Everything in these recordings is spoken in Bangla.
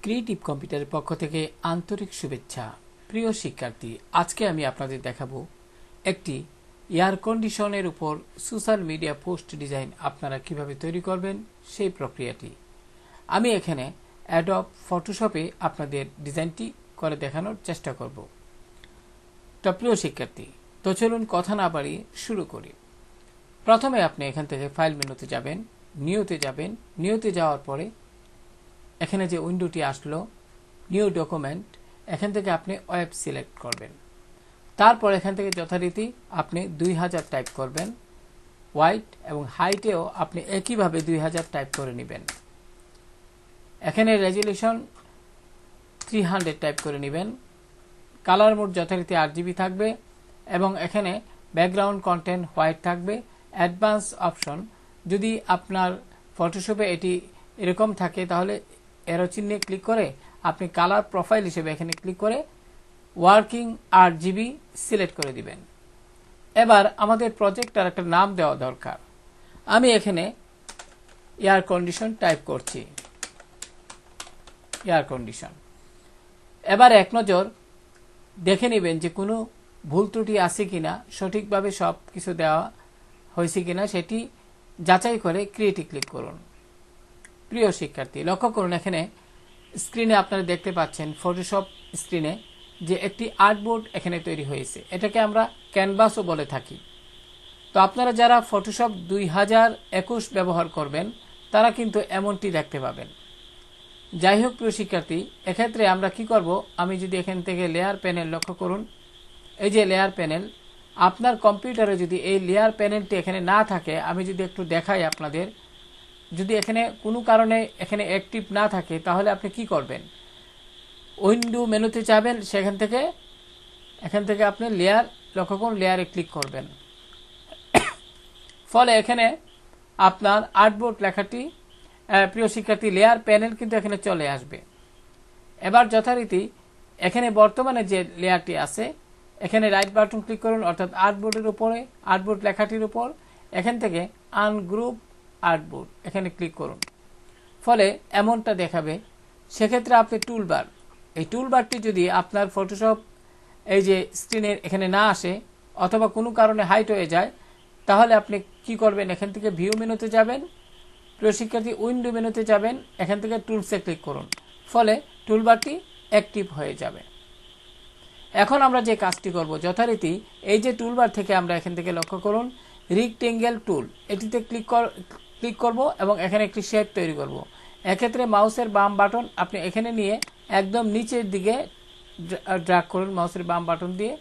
ক্রিয়েটিভ কম্পিউটারের পক্ষ থেকে আন্তরিক শুভেচ্ছা। প্রিয় শিক্ষার্থী, আজকে আমি আপনাদের দেখাবো একটি এয়ার কন্ডিশনের উপর সোশ্যাল মিডিয়া পোস্ট ডিজাইন আপনারা কিভাবে তৈরি করবেন সেই প্রক্রিয়াটি। আমি এখানে অ্যাডব ফটোশপে আপনাদের ডিজাইনটি করে দেখানোর চেষ্টা করব। তো প্রিয় শিক্ষার্থী, তো চলুন কথা না বাড়িয়ে শুরু করি। প্রথমে আপনি এখান থেকে ফাইল মেনুতে যাবেন, নিউতে যাবেন। নিউতে যাওয়ার পরে এখানে যে উইন্ডোটি আসলো নিউ ডকুমেন্ট, এখান থেকে আপনি ওয়েব সিলেক্ট করবেন। তারপর এখান থেকে যথারীতি আপনি 2000 টাইপ করবেন। হোয়াইট এবং হাইটেও আপনি একইভাবে 2000 টাইপ করে নেবেন। এখানে রেজুলেশন 300 টাইপ করে নেবেন। কালার মোড যথারীতি RGB থাকবে এবং এখানে ব্যাকগ্রাউন্ড কন্টেন্ট হোয়াইট থাকবে। অ্যাডভান্স অপশন, যদি আপনার ফটোশপে এটি এরকম থাকে তাহলে এরো চিহ্নে ক্লিক করে আপনি কালার প্রোফাইল হিসেবে এখানে ক্লিক করে ওয়ার্কিং RGB সিলেক্ট করে দিবেন। এবার আমাদের প্রজেক্টটার একটা নাম দেওয়া দরকার। আমি এখানে এয়ার কন্ডিশন টাইপ করছি, এয়ার কন্ডিশন। এবার এক নজর দেখে নেবেন যে কোনো ভুল ত্রুটি আছে কিনা, সঠিকভাবে সব কিছু দেওয়া হয়েছে কিনা সেটি যাচাই করে ক্রিয়েটে ক্লিক করুন। প্রিয় শিক্ষার্থী, লক্ষ্য করুন এখানে স্ক্রিনে আপনারা দেখতে পাচ্ছেন ফটোশপ স্ক্রিনে যে একটি আর্টবোর্ড এখানে তৈরি হয়েছে। এটাকে আমরা ক্যানভাসও বলে থাকি। তো আপনারা যারা ফটোশপ 2021 ব্যবহার করবেন তারা কিন্তু এমনটি দেখতে পাবেন। যাই হোক প্রিয় শিক্ষার্থী, এক্ষেত্রে আমরা কি করব, আমি যদি এখান থেকে লেয়ার প্যানেল লক্ষ্য করুন, এই যে লেয়ার প্যানেল, আপনার কম্পিউটারে যদি এই লেয়ার প্যানেলটি এখানে না থাকে, আমি যদি একটু দেখাই আপনাদের, যদি এখানে কোনো কারণে এখানে অ্যাক্টিভ না থাকে তাহলে আপনি কি করবেন, উইন্ডো মেনুতে যাবেন, এখান থেকে আপনি লেয়ার লক্ষ্য করুন, লেয়ারে ক্লিক করবেন। ফলে এখানে আপনার আর্টবোর্ড লেখাটি, প্রিয় শিক্ষার্থী, লেয়ার প্যানেল কিন্তু এখানে চলে আসবে। এবার যথারীতি এখানে বর্তমানে যে লেয়ারটি আছে এখানে রাইট বাটন ক্লিক করুন, অর্থাৎ আর্টবোর্ডের উপরে, আর্টবোর্ড লেখাটির উপর, এখান থেকে আনগ্রুপ আর্টবোর্ড এখানে ক্লিক করুন। ফলে এমনটা দেখাবে। সেক্ষেত্রে আপনি টুলবার, এই টুলবারটি যদি আপনার ফটোশপ এই যে স্ক্রিনের এখানে না আসে অথবা কোনো কারণে হাইট হয়ে যায় তাহলে আপনি কি করবেন, এখান থেকে ভিউ মেনুতে যাবেন, প্রিয় শিক্ষার্থী উইন্ডো মেনুতে যাবেন, এখান থেকে টুলসে ক্লিক করুন। ফলে টুলবারটি অ্যাক্টিভ হয়ে যাবে। এখন আমরা যে কাজটি করব, যথারীতি এই যে টুলবার থেকে আমরা এখান থেকে লক্ষ্য করুন রেক্টেঙ্গেল টুল, এটিতে ক্লিক করব এবং এখানে একটি শেপ তৈরি করব। এক্ষেত্রে মাউসের বাম বাটন আপনি এখানে নিয়ে একদম নিচের দিকে ড্র্যাগ করুন মাউসের বাম বাটন দিয়ে।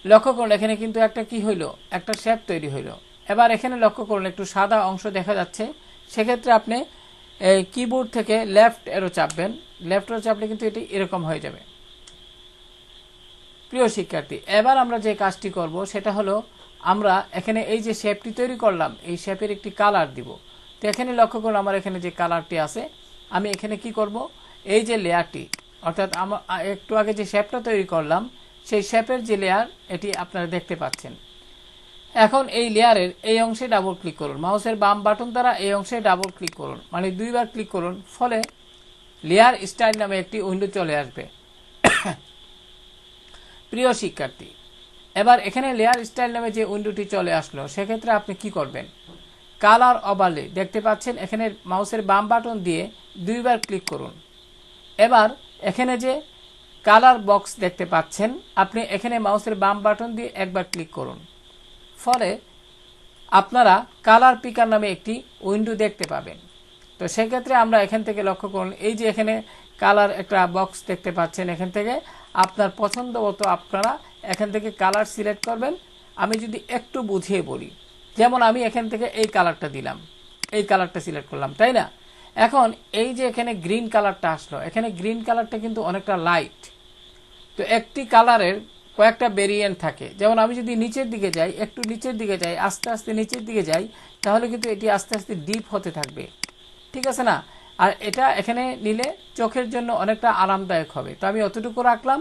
লক্ষ্য করুন এখানে কিন্তু একটা কি হইল, একটা শেপ তৈরি হইল। এবার এখানে লক্ষ্য করুন একটু সাদা অংশ দেখা যাচ্ছে। সেক্ষেত্রে আপনি এই কিবোর্ড থেকে লেফট এরো চাপবেন, লেফট এরো চাপলে কিন্তু এটি এরকম হয়ে যাবে। প্রিয় শিক্ষার্থী, এবার আমরা যে কাজটি করব সেটা হলো আমরা এখানে এই যে শেপটি তৈরি করলাম এই শেপের একটি কালার দিব। তো এখানে লক্ষ্য করুন আমার এখানে যে কালারটি আছে, আমি এখানে কি করব, এই যে লেয়ারটি, অর্থাৎ আমরা একটু আগে যে শেপটা তৈরি করলাম সেই শেপের যে লেয়ার এটি আপনারা দেখতে পাচ্ছেন। এখন এই লেয়ারের এই অংশে ডাবল ক্লিক করুন, মাউসের বাম বাটন দ্বারা এই অংশে ডাবল ক্লিক করুন, মানে দুইবার ক্লিক করুন। ফলে লেয়ার স্টাইল নামে একটি উইন্ডো চলে আসবে। প্রিয় শিক্ষার্থী, এবার এখানে লেয়ার স্টাইল নামে যে উইন্ডোটি চলে আসলো সেক্ষেত্রে আপনি কি করবেন, কালার ওভারলে দেখতে পাচ্ছেন, এখানে মাউসের বাম বাটন দিয়ে দুইবার ক্লিক করুন। এবার এখানে যে কালার বক্স দেখতে পাচ্ছেন আপনি এখানে মাউসের বাম বাটন দিয়ে একবার ক্লিক করুন। ফলে আপনারা কালার পিকার নামে একটি উইন্ডো দেখতে পাবেন। তো সেক্ষেত্রে আমরা এখান থেকে লক্ষ্য করুন এই যে এখানে কালার একটা বক্স দেখতে পাচ্ছেন, এখান থেকে আপনার পছন্দ মতো আপনারা এখান থেকে কালার সিলেক্ট করবেন। আমি যদি একটু বুঝিয়ে বলি, যেমন আমি এখান থেকে এই কালারটা দিলাম, এই কালারটা সিলেক্ট করলাম, তাই না? এখন এই যে এখানে গ্রিন কালারটা আসলো, এখানে গ্রিন কালারটা কিন্তু অনেকটা লাইট। তো একটি কালারের কয়েকটা ভেরিয়েন্ট থাকে, যেমন আমি যদি নিচের দিকে যাই, একটু নিচের দিকে যাই, আস্তে আস্তে নিচের দিকে যাই, তাহলে কিন্তু এটি আস্তে আস্তে ডিপ হতে থাকবে, ঠিক আছে না? আর এটা এখানে নিলে চোখের জন্য অনেকটা আরামদায়ক হবে। তো আমি অতটুকু রাখলাম।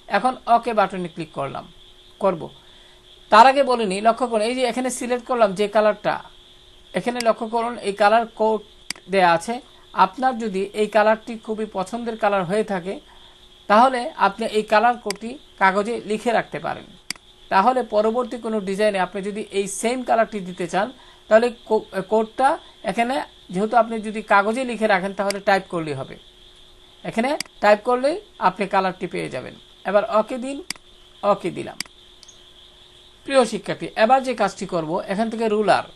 এখন ওকে বাটনে ক্লিক করব। তার আগে বলিনি, লক্ষ্য করুন এই যে এখানে সিলেক্ট করলাম যে কালারটা, এখানে লক্ষ্য করুন এই কালার কোড দেয়া আছে। আপনার যদি এই কালারটি খুবই পছন্দের কালার হয়ে থাকে তাহলে আপনি এই কালার কোডটি কাগজে লিখে রাখতে পারেন। তাহলে পরবর্তী কোনো ডিজাইনে আপনি যদি এই সেম কালারটি দিতে চান তাহলে কোডটা এখানে, যেহেতু আপনি যদি কাগজে লিখে রাখেন তাহলে টাইপ করলেই হবে, এখানে টাইপ করলেই আপনি কালারটি পেয়ে যাবেন। এবার ওকে দিন, ওকে দিলাম। প্রিয় শিক্ষার্থী, এবার যে কাজটি করব, এখান থেকে রুলার,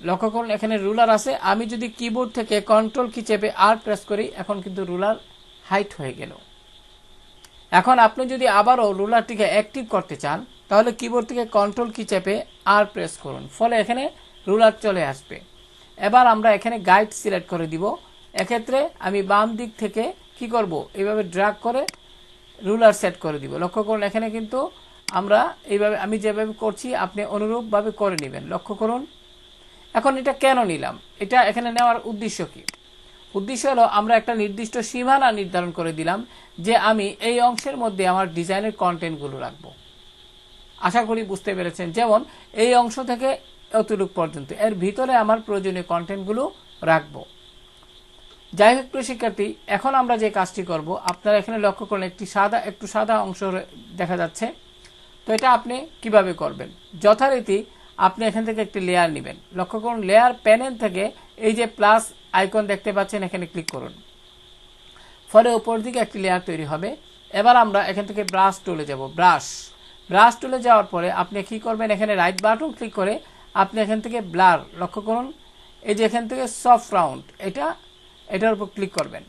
লক্ষ্য করুন এখানে রুলার আছে। আমি যদি কিবোর্ড থেকে কন্ট্রোল কি চেপে আর প্রেস করি, এখন কিন্তু রুলার হাইট হয়ে গেল। এখন আপনি যদি আবারও রুলারটিকে অ্যাক্টিভ করতে চান তাহলে কিবোর্ড থেকে কন্ট্রোল কি চেপে আর প্রেস করুন, ফলে এখানে রুলার চলে আসবে। এবার আমরা এখানে গাইড সিলেক্ট করে দিব। এক্ষেত্রে আমি বাম দিক থেকে কি করব, এইভাবে ড্র্যাগ করে রুলার সেট করে দিব। লক্ষ্য করুন এখানে কিন্তু আমরা এইভাবে, আমি যেভাবে করছি আপনি অনুরূপভাবে করে নেবেন। লক্ষ্য করুন। এখন এটা কেন নিলাম, এটা এখানে নেওয়ার উদ্দেশ্য কি? উদ্দেশ্য হলো আমরা একটা নির্দিষ্ট সীমানা নির্ধারণ করে দিলাম যে আমি এই অংশের মধ্যে আমার ডিজাইনের কন্টেন্টগুলো রাখবো। আশা করি বুঝতে পেরেছেন। যেমন এই অংশ থেকে এতটুকু পর্যন্ত, এর ভিতরে আমার প্রয়োজনীয় কন্টেন্টগুলো রাখবো। যাই হোক প্রিয় শিক্ষার্থী, এখন আমরা যে কাজটি করব, আপনারা এখানে লক্ষ্য করুন একটু সাদা অংশ দেখা যাচ্ছে। তো এটা আপনি কিভাবে করবেন? যথারীতি আপনি এখান থেকে একটি লেয়ার নেবেন। লক্ষ্য করুন লেয়ার প্যানেল থেকে এই যে প্লাস আইকন দেখতে পাচ্ছেন, এখানে ক্লিক করুন, ফলে উপর দিকে একটি লেয়ার তৈরি হবে। এবার আমরা এখান থেকে ব্রাশ টুলে যাব। ব্রাশ টুলে যাওয়ার পরে আপনি কি করবেন, এখানে রাইট বাটন ক্লিক করে আপনি এখান থেকে ব্লার, লক্ষ্য করুন এই যে এখান থেকে সফট রাউন্ড, এটার উপর ক্লিক করবেন।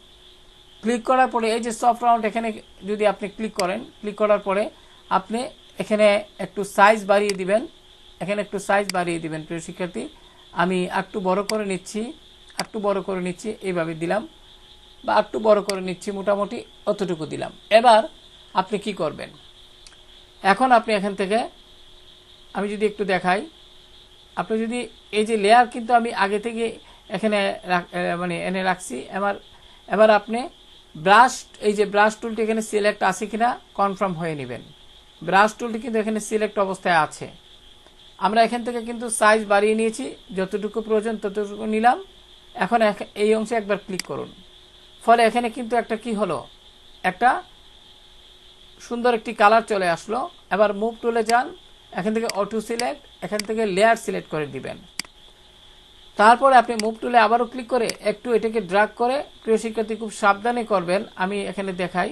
ক্লিক করার পরে এই যে সফট রাউন্ড, এখানে যদি আপনি ক্লিক করেন, ক্লিক করার পরে আপনি এখানে একটু সাইজ বাড়িয়ে দিবেন, এখানে একটু সাইজ বাড়িয়ে দিবেন। প্রিয় শিক্ষার্থী, আমি একটু বড় করে নিচ্ছি, এইভাবে দিলাম, বা একটু বড় করে নিচ্ছি, মোটামুটি অতটুকু দিলাম। এবার আপনি কি করবেন, এখন আপনি এখান থেকে, আমি যদি একটু দেখাই, আপনি যদি এই যে লেয়ার কিন্তু আমি আগে থেকে এখানে এনে রাখছি। এবার আপনি এই যে ব্রাশ টুলটি এখানে সিলেক্ট আছে কিনা কনফার্ম হয়ে নেবেন। ব্রাশ টুলটি কিন্তু এখানে সিলেক্ট অবস্থায় আছে। আমরা এখান থেকে কিন্তু সাইজ বাড়িয়ে নিয়েছি, যতটুকু প্রয়োজন ততটুকু নিলাম। এখন এই অংশে একবার ক্লিক করুন, ফলে এখানে কিন্তু একটা কি হলো, একটা সুন্দর একটি কালার চলে আসলো। এবার মুভ টুলে যান, এখান থেকে অটো সিলেক্ট, এখান থেকে লেয়ার সিলেক্ট করে দিবেন। তারপরে আপনি মুভ টুলে আবারও ক্লিক করে একটু এটাকে ড্র্যাগ করে, প্রিয় শিক্ষার্থী খুব সাবধানে করবেন, আমি এখানে দেখাই,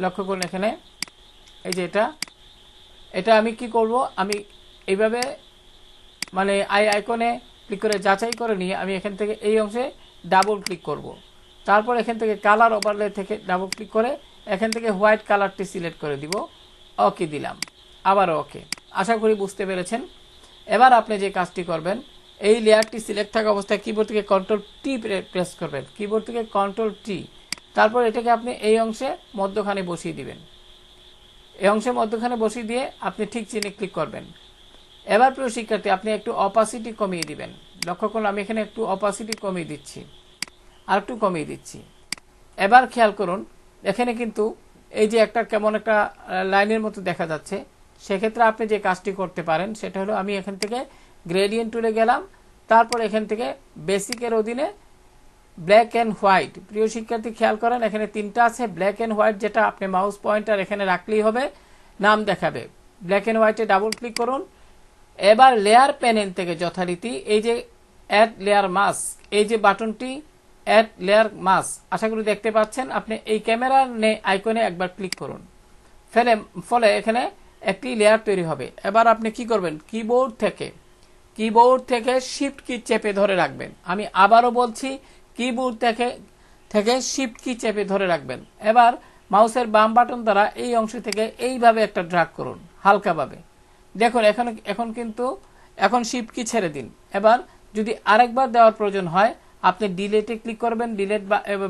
লক্ষ্য করুন এখানে এই যে এটা আমি কি করব, আমি এইভাবে আইকনে ক্লিক করে যাচাই করে নিয়ে আমি এখান থেকে এই অংশে ডাবল ক্লিক করব। তারপর এখান থেকে কালার ওভারলে থেকে ডাবল ক্লিক করে এখান থেকে হোয়াইট কালারটি সিলেক্ট করে দিব, ওকে দিলাম, আবার ওকে। আশা করি বুঝতে পেরেছেন। এবার আপনি যে কাজটি করবেন, এই লেয়ারটি সিলেক্ট থাকা অবস্থায় কিবোর্ড থেকে কন্ট্রোল টি প্রেস করবেন, কিবোর্ড থেকে কন্ট্রোল টি, তারপর এটাকে আপনি এই অংশে মধ্যখানে বসিয়ে দিবেন। এই অংশে মধ্যখানে বসিয়ে দিয়ে আপনি ঠিক চিহ্নে ক্লিক করবেন। এবার প্রিয় শিক্ষার্থী, আপনি একটু অপাসিটি কমিয়ে দিবেন। লক্ষ্য করুন আমি এখানে একটু অপাসিটি কমিয়ে দিচ্ছি, আর একটু কমিয়ে দিচ্ছি। এবার খেয়াল করুন এখানে কিন্তু এই যে কেমন একটা লাইনের মতো দেখা যাচ্ছে। সেক্ষেত্রে আপনি যে কাজটি করতে পারেন সেটা হলো, আমি এখান থেকে গ্রেডিয়েন্ট টুলে গেলাম, তারপর এখান থেকে বেসিকের অধীনে ব্ল্যাক অ্যান্ড হোয়াইট। প্রিয় শিক্ষার্থী খেয়াল করেন এখানে তিনটা আছে, ব্ল্যাক অ্যান্ড হোয়াইট, যেটা আপনি মাউস পয়েন্টার এখানে রাখলেই হবে, নাম দেখাবে। ব্ল্যাক অ্যান্ড হোয়াইটে ডাবল ক্লিক করুন। এবার লেয়ার প্যানেল থেকে যথারীতি এই যে অ্যাড লেয়ার মাস্ক, এই যে বাটনটি অ্যাড লেয়ার মাস্ক, আশা করি দেখতে পাচ্ছেন। আপনি এই ক্যামেরার আইকনে একবার ক্লিক করুন, ফলে এখানে একটি লেয়ার তৈরি হবে। এবার আপনি কি করবেন, কিবোর্ড থেকে শিফট কি চেপে ধরে রাখবেন। আমি আবারও বলছি, কিবোর্ড থেকে শিফট কি চেপে ধরে রাখবেন। এবার মাউসের বাম বাটন দ্বারা এই অংশ থেকে এইভাবে একটা ড্র্যাগ করুন হালকাভাবে। দেখুন এখন কিন্তু শিফট কি ছেড়ে দিন। এবার যদি আরেকবার দেওয়ার প্রয়োজন হয় আপনি ডিলেটে ক্লিক করবেন, ডিলেট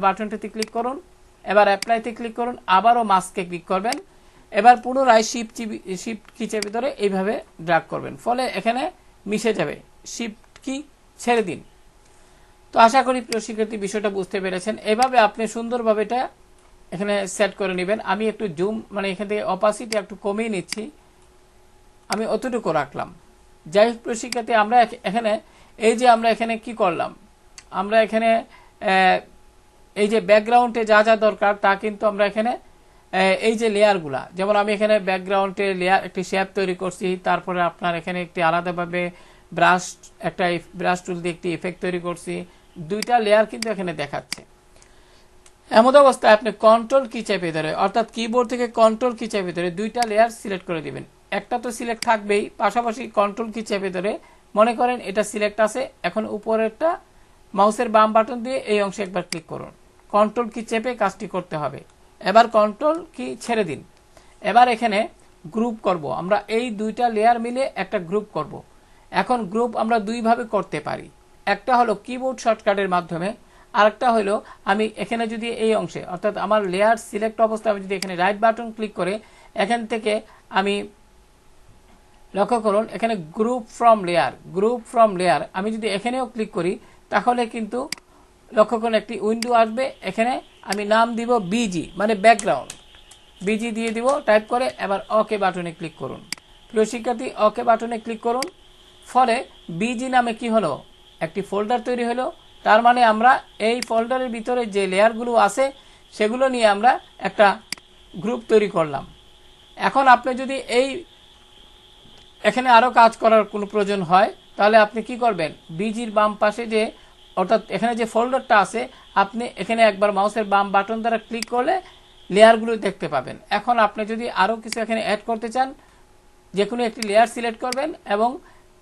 বাটনটিতে ক্লিক করুন, এবার অ্যাপ্লাইতে ক্লিক করুন, আবারও মাস্কে ক্লিক করবেন। এবার পুনরায় শিফট কি চেপে ধরে এইভাবে ড্র্যাগ করবেন, ফলে এখানে মিশে যাবে। শিফট কি ছেড়ে দিন। তো আশা করি প্রিয় শিক্ষার্থী বিষয়টা বুঝতে পেরেছেন। এভাবে আপনি সুন্দরভাবে এটা এখানে সেট করে নেবেন। আমি একটু জুম এখান থেকে অপাসিটি একটু কমিয়ে নিচ্ছি, আমি অতটুকু রাখলাম। যাই হোক প্রিয় শিক্ষার্থী, আমরা এখানে কি করলাম, আমরা এখানে এই যে ব্যাকগ্রাউন্ডে যা যা দরকার তা কিন্তু আমরা এখানে এই যে লেয়ারগুলা, যেমন আমি এখানে ব্যাকগ্রাউন্ডে লেয়ার একটি শেপ তৈরি করছি, তারপরে আপনার এখানে একটি আলাদাভাবে ব্রাশ টুল দিয়ে একটি ইফেক্ট তৈরি করছি, দুইটা লেয়ার কিন্তু এখানে দেখাচ্ছে। এমন অবস্থায় আপনি কন্ট্রোল কি চেপে ধরে, অর্থাৎ কিবোর্ড থেকে কন্ট্রোল কি চেপে ধরে দুইটা লেয়ার সিলেক্ট করে দিবেন। একটা তো সিলেক্ট থাকবেই, পাশাপাশি কন্ট্রোল কি চেপে ধরে মনে করেন এটা সিলেক্ট আছে, এখন উপরেরটা মাউসের বাম বাটন দিয়ে এই অংশে একবার ক্লিক করুন, কন্ট্রোল কি চেপে কাজটি করতে হবে। এবার কন্ট্রোল কি ছেড়ে দিন। এবার এখানে গ্রুপ করব, আমরা এই দুইটা লেয়ার মিলে একটা গ্রুপ করব। এখন গ্রুপ আমরা দুইভাবে করতে পারি, একটা হলো কিবোর্ড শর্টকাটের মাধ্যমে, আরেকটা হলো আমি এখানে যদি এই অংশে অর্থাৎ আমার লেয়ার সিলেক্ট অবস্থায় আমি যদি এখানে রাইট বাটন ক্লিক করে এখান থেকে আমি লক্ষ্য করুন এখানে গ্রুপ ফ্রম লেয়ার আমি যদি এখানেও ক্লিক করি তাহলে কিন্তু লক্ষ্য করুন একটি উইন্ডো আসবে। এখানে আমি নাম দিব বিজি মানে ব্যাকগ্রাউন্ড, বিজি দিয়ে দিব টাইপ করে, এবার ওকে বাটনে ক্লিক করুন। প্রিয় শিক্ষার্থী ওকে বাটনে ক্লিক করুন, ফলে বিজি নামে কি হলো একটি ফোল্ডার তৈরি হলো। তার মানে আমরা এই ফোল্ডারের ভিতরে যে লেয়ারগুলো আছে সেগুলো নিয়ে আমরা একটা গ্রুপ তৈরি করলাম। এখন আপনি যদি এখানে আরো কাজ করার কোনো প্রয়োজন হয় তাহলে আপনি কি করবেন, বিজির বাম পাশে যে অর্থাৎ এখানে যে ফোল্ডারটা আছে আপনি এখানে একবার মাউসের বাম বাটন দ্বারা ক্লিক করলে লেয়ারগুলো দেখতে পাবেন। এখন আপনি যদি আরো কিছু এখানে অ্যাড করতে চান যে কোনো একটি লেয়ার সিলেক্ট করবেন এবং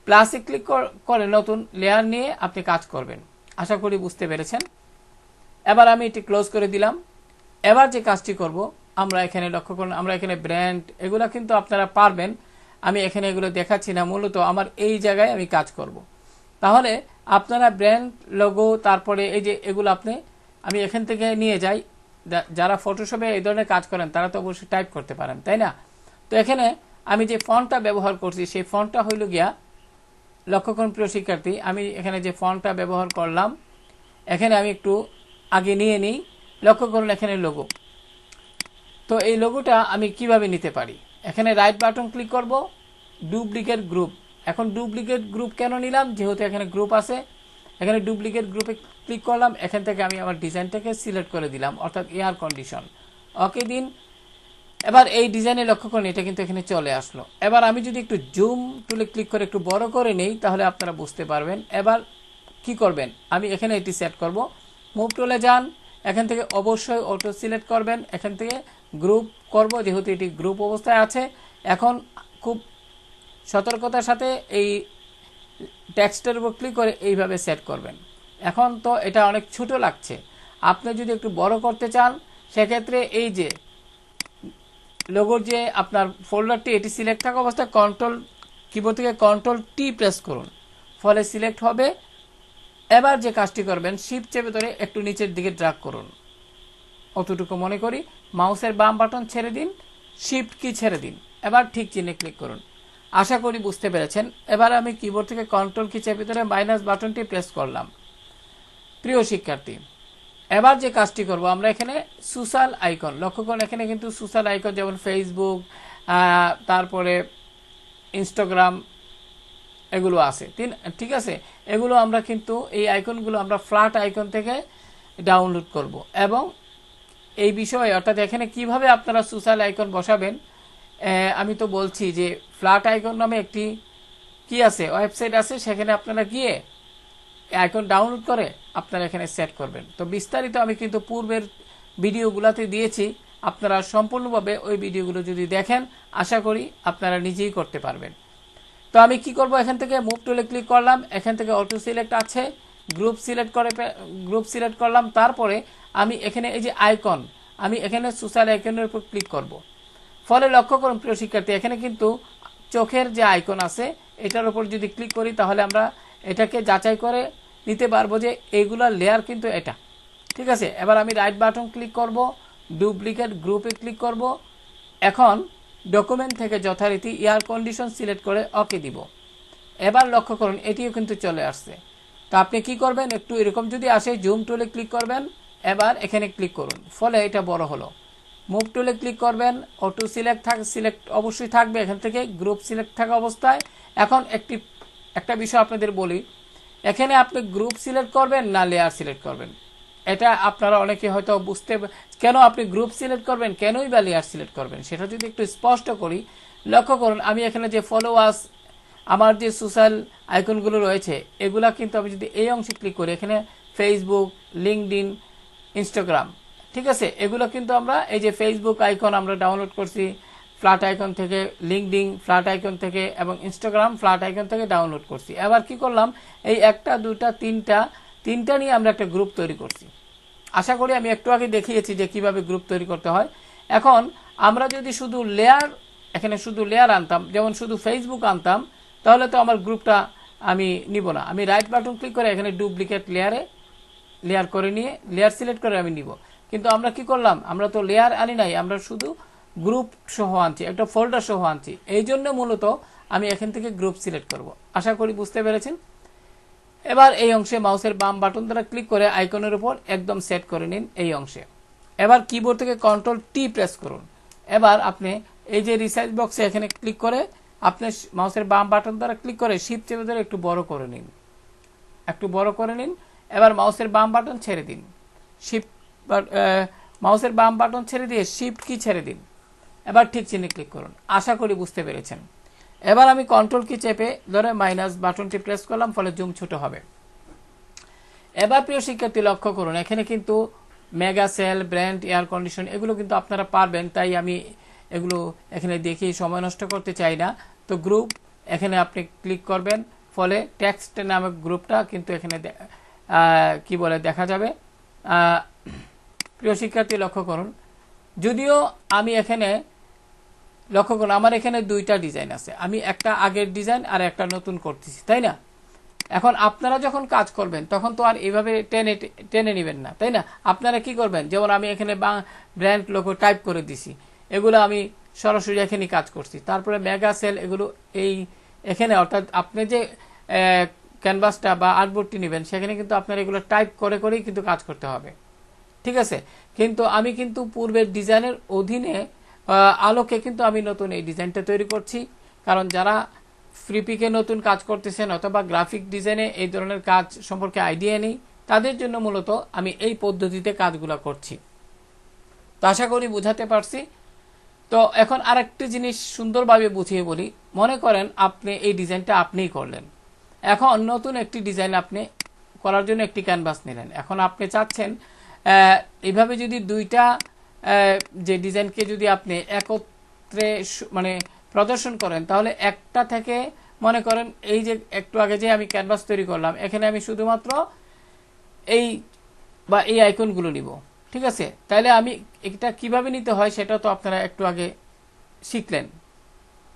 প্লাসে ক্লিক করে নতুন লেয়ার নিয়ে আপনি কাজ করবেন। আশা করি বুঝতে পেরেছেন। এবার আমি এটি ক্লোজ করে দিলাম। এবার যে কাজটি করব আমরা এখানে লক্ষ্য করুন, আমরা এখানে ব্র্যান্ড এগুলো কিন্তু আপনারা পারবেন, আমি এখানে এগুলো দেখাচ্ছি না, মূলত আমার এই জায়গায় আমি কাজ করব। তাহলে আপনারা ব্র্যান্ড লোগো তারপরে এই যে এগুলো আমি এখান থেকে নিয়ে যাই, যারা ফটোশপে এই ধরনের কাজ করেন তারা তো অবশ্যই টাইপ করতে পারেন তাই না। তো এখানে আমি যে ফন্টটা ব্যবহার করছি সেই ফন্টটা হইল গিয়া, লক্ষ্য করুন প্রিয় শিক্ষার্থী আমি এখানে যে ফন্টটা ব্যবহার করলাম এখানে আমি একটু আগে নিয়ে নিই। লক্ষ্য করুন এখানে লোগো, তো এই লোগোটা আমি কিভাবে নিতে পারি, এখানে রাইট বাটন ক্লিক করব, ডুপ্লিকেট গ্রুপ। এখন ডুপ্লিকেট গ্রুপ কেন নিলাম, যেহেতু এখানে গ্রুপ আছে, এখানে ডুপ্লিকেট গ্রুপে ক্লিক করলাম, এখান থেকে আমি আমার ডিজাইনটাকে সিলেক্ট করে দিলাম অর্থাৎ এয়ার কন্ডিশন, ওকে দিন। এবার এই ডিজাইনে লক্ষ্য করুন এটা কিন্তু এখানে চলে আসলো। এবার আমি যদি একটু জুম টুলে ক্লিক করে একটু বড় করে নেই তাহলে আপনারা বুঝতে পারবেন। এবার কি করবেন, আমি এখানে এটি সেট করব, মুভ টুলে যান, এখান থেকে অবশ্যই অটো সিলেক্ট করবেন, এখান থেকে গ্রুপ করব যেহেতু এটি গ্রুপ অবস্থায় আছে। এখন খুব সতর্কতার সাথে এই টেক্সটের উপর ক্লিক করে এইভাবে সেট করবেন। এখন তো এটা অনেক ছোট লাগছে, আপনি যদি একটু বড় করতে চান সেক্ষেত্রে এই যে লোগোর যে আপনার ফোল্ডারটি এটি সিলেক্ট থাকা অবস্থায় কন্ট্রোল কিবোর্ড থেকে কন্ট্রোল টি প্রেস করুন, ফলে সিলেক্ট হবে। এবার যে কাজটি করবেন শিফট চেপে ধরে একটু নিচের দিকে ড্র্যাগ করুন, অতটুকু মনে করি, মাউসের বাম বাটন ছেড়ে দিন, শিফট কি ছেড়ে দিন, এবার ঠিক চিহ্নে ক্লিক করুন। আশা করি বুঝতে পেরেছেন। এবার আমি কিবোর্ড থেকে কন্ট্রোল কি চেপে ধরে মাইনাস বাটনটি প্রেস করলাম। প্রিয় শিক্ষার্থী এবার যে কাজটি করব আমরা এখানে সোশ্যাল আইকন, লক্ষ্য করুন এখানে কিন্তু সোশ্যাল আইকন যেমন ফেসবুক তারপরে ইনস্টাগ্রাম এগুলো আছে, ঠিক আছে, এগুলো আমরা কিন্তু এই আইকনগুলো আমরা ফ্ল্যাট আইকন থেকে ডাউনলোড করব এবং এই বিষয়ে অর্থাৎ এখানে কিভাবে আপনারা সোশ্যাল আইকন বসাবেন আমি তো বলছি যে ফ্ল্যাট আইকন নামে একটি কি আছে ওয়েবসাইট আছে, সেখানে আপনারা গিয়ে আইকন ডাউনলোড করে আপনারা এখানে সেট করবেন। তো বিস্তারিত আমি কিন্তু পূর্বের ভিডিওগুলোতে দিয়েছি, আপনারা সম্পূর্ণভাবে ওই ভিডিওগুলো যদি দেখেন আশা করি আপনারা নিজেই করতে পারবেন। তো আমি কি করব, এখান থেকে মুভ টুলে ক্লিক করলাম, এখান থেকে অটো সিলেক্ট আছে, গ্রুপ সিলেক্ট করলাম, তারপরে আমি এখানে এই যে আইকন আমি এখানে সোশ্যাল আইকনের উপর ক্লিক করব। ফলে লক্ষ্য করুন প্রিয় শিক্ষার্থী এখানে কিন্তু চোখের যে আইকন আছে এটার উপর যদি ক্লিক করি তাহলে আমরা এটাকে যাচাই করে নিতে পারবো যে এইগুলার লেয়ার কিন্তু এটা, ঠিক আছে। এবার আমি রাইট বাটন ক্লিক করব, ডুপ্লিকেট গ্রুপে ক্লিক করব, এখন ডকুমেন্ট থেকে যথারীতি এয়ার কন্ডিশন সিলেক্ট করে ওকে দিব। এবার লক্ষ্য করুন এটিও কিন্তু চলে আসছে। তো আপনি কি করবেন, একটু এরকম যদি আসে জুম টুলে ক্লিক করবেন, এবার এখানে ক্লিক করুন, ফলে এটা বড় হলো। মুভ টুলে ক্লিক করবেন, অটো সিলেক্ট অবশ্যই থাকবে, এখান থেকে গ্রুপ সিলেক্ট থাকা অবস্থায়। এখন একটা বিষয় আপনাদের বলি, এখানে আপনি গ্রুপ সিলেক্ট করবেন না লেয়ার সিলেক্ট করবেন, এটা আপনারা অনেকে হয়তো কেন আপনি গ্রুপ সিলেক্ট করবেন, কেনই বা লেয়ার সিলেক্ট করবেন, সেটা যদি একটু স্পষ্ট করি। লক্ষ্য করুন, আমি এখানে যে ফলোয়ার্স, আমার যে সোশ্যাল আইকনগুলো রয়েছে, এগুলা কিন্তু আমি যদি এই অংশে ক্লিক করি, এখানে ফেসবুক, লিঙ্কডইন, ইনস্টাগ্রাম, ঠিক আছে, এগুলো কিন্তু আমরা এই যে ফেসবুক আইকন আমরা ডাউনলোড করছি ফ্ল্যাট আইকন থেকে, লিঙ্কডইন ফ্ল্যাট আইকন থেকে, এবং ইনস্টাগ্রাম ফ্ল্যাট আইকন থেকে ডাউনলোড করছি। এবার কি করলাম, এই একটা, দুটা, তিনটা নিয়ে আমরা একটা গ্রুপ তৈরি করছি। আশা করি আমি একটু আগে দেখিয়েছি যে কিভাবে গ্রুপ তৈরি করতে হয়। এখন আমরা যদি শুধু লেয়ার, এখানে শুধু লেয়ার আনতাম, যেমন শুধু ফেসবুক আনতাম, তাহলে তো আমার গ্রুপটা আমি নিব না। আমি রাইট বাটন ক্লিক করে এখানে ডুপ্লিকেট লেয়ার করে নিয়ে লেয়ার সিলেক্ট করে আমি নিব। কিন্তু আমরা কি করলাম, আমরা তো লেয়ার আনি নাই, আমরা শুধু গ্রুপ সহ আনছি, একটা ফোল্ডার সহ আনছি। এই জন্য মূলত আমি এখান থেকে গ্রুপ সিলেক্ট করব। আশা করি বুঝতে পেরেছেন। এবার এই অংশে মাউসের বাম বাটন দ্বারা ক্লিক করে আইকনের উপর একদম সেট করে নিন এই অংশে। এবার কিবোর্ড থেকে Ctrl+T প্রেস করুন। এবার আপনি এই যে রিসাইজ বক্সে এখানে ক্লিক করে আপনি মাউসের বাম বাটন দ্বারা ক্লিক করে শিফট চেপে ধরে একটু বড় করে নিন। এবার মাউসের বাম বাটন ছেড়ে দিন, মাউসের বাম বাটন ছেড়ে দিয়ে শিফট কি ছেড়ে দিন। এবার ঠিক চিহ্নে ক্লিক করুন। আশা করি বুঝতে পেরেছেন। এবার আমি কন্ট্রোল কি চেপে ধরে মাইনাস বাটনটি প্রেস করলাম, ফলে জুম ছোট হবে। এবার প্রিয় শিক্ষার্থী লক্ষ্য করুন, এখানে কিন্তু mega sale, brand, air condition এগুলো কিন্তু আপনারা পারবেন, তাই আমি এগুলো এখানে দেখি সময় নষ্ট করতে চাই না। তো গ্রুপ এখানে আপনি ক্লিক করবেন, ফলে টেক্সট নামক গ্রুপটা কিন্তু এখানে কি বলে দেখা যাবে। প্রিয় শিক্ষার্থী লক্ষ্য করুন, যদিও আমি এখানে লক্ষ্য করুন আমার এখানে দুইটা ডিজাইন আছে, আমি একটা আগের ডিজাইন আর একটা নতুন করতেছি, তাই না? এখন আপনারা যখন কাজ করবেন তখন তো আর এইভাবে টেনে নেবেন না, তাই না? আপনারা কি করবেন, যেমন আমি এখানে ব্র্যান্ড লোগো টাইপ করে দিছি, এগুলো আমি সরাসরি এখানে কাজ করছি। তারপরে মেগা সেল এগুলো এখানে, অর্থাৎ আপনি যে ক্যানভাসটা বা আর্টবোর্ডটি নেবেন সেখানে কিন্তু আপনার এগুলো টাইপ করেই কিন্তু কাজ করতে হবে, ঠিক আছে? কিন্তু আমি কিন্তু পূর্বের ডিজাইনের অধীনে আলোকে কিন্তু আমি নতুন এই ডিজাইনটা তৈরি করছি। কারণ যারা ফ্রিপিকে নতুন কাজ করতেছেন অথবা গ্রাফিক ডিজাইনে এই ধরনের কাজ সম্পর্কে আইডিয়া নেই, তাদের জন্য মূলত আমি এই পদ্ধতিতে কাজগুলো করছি। তো আশা করি বুঝাতে পারছি। তো এখন আরেকটি জিনিস সুন্দরভাবে বুঝিয়ে বলি। মনে করেন আপনি এই ডিজাইনটা আপনিই করলেন, এখন নতুন একটি ডিজাইন আপনি করার জন্য একটি ক্যানভাস নিলেন। এখন আপনি চাচ্ছেন এইভাবে যদি দুইটা যে ডিজাইনকে যদি আপনি একত্রে মানে প্রদর্শন করেন, তাহলে একটা থেকে মনে করেন এই যে একটু আগে যে আমি ক্যানভাস তৈরি করলাম, এখানে আমি শুধুমাত্র এই আইকনগুলো নিব, ঠিক আছে? তাহলে আমি এটা কিভাবে নিতে হয় সেটা তো আপনারা একটু আগে শিখলেন,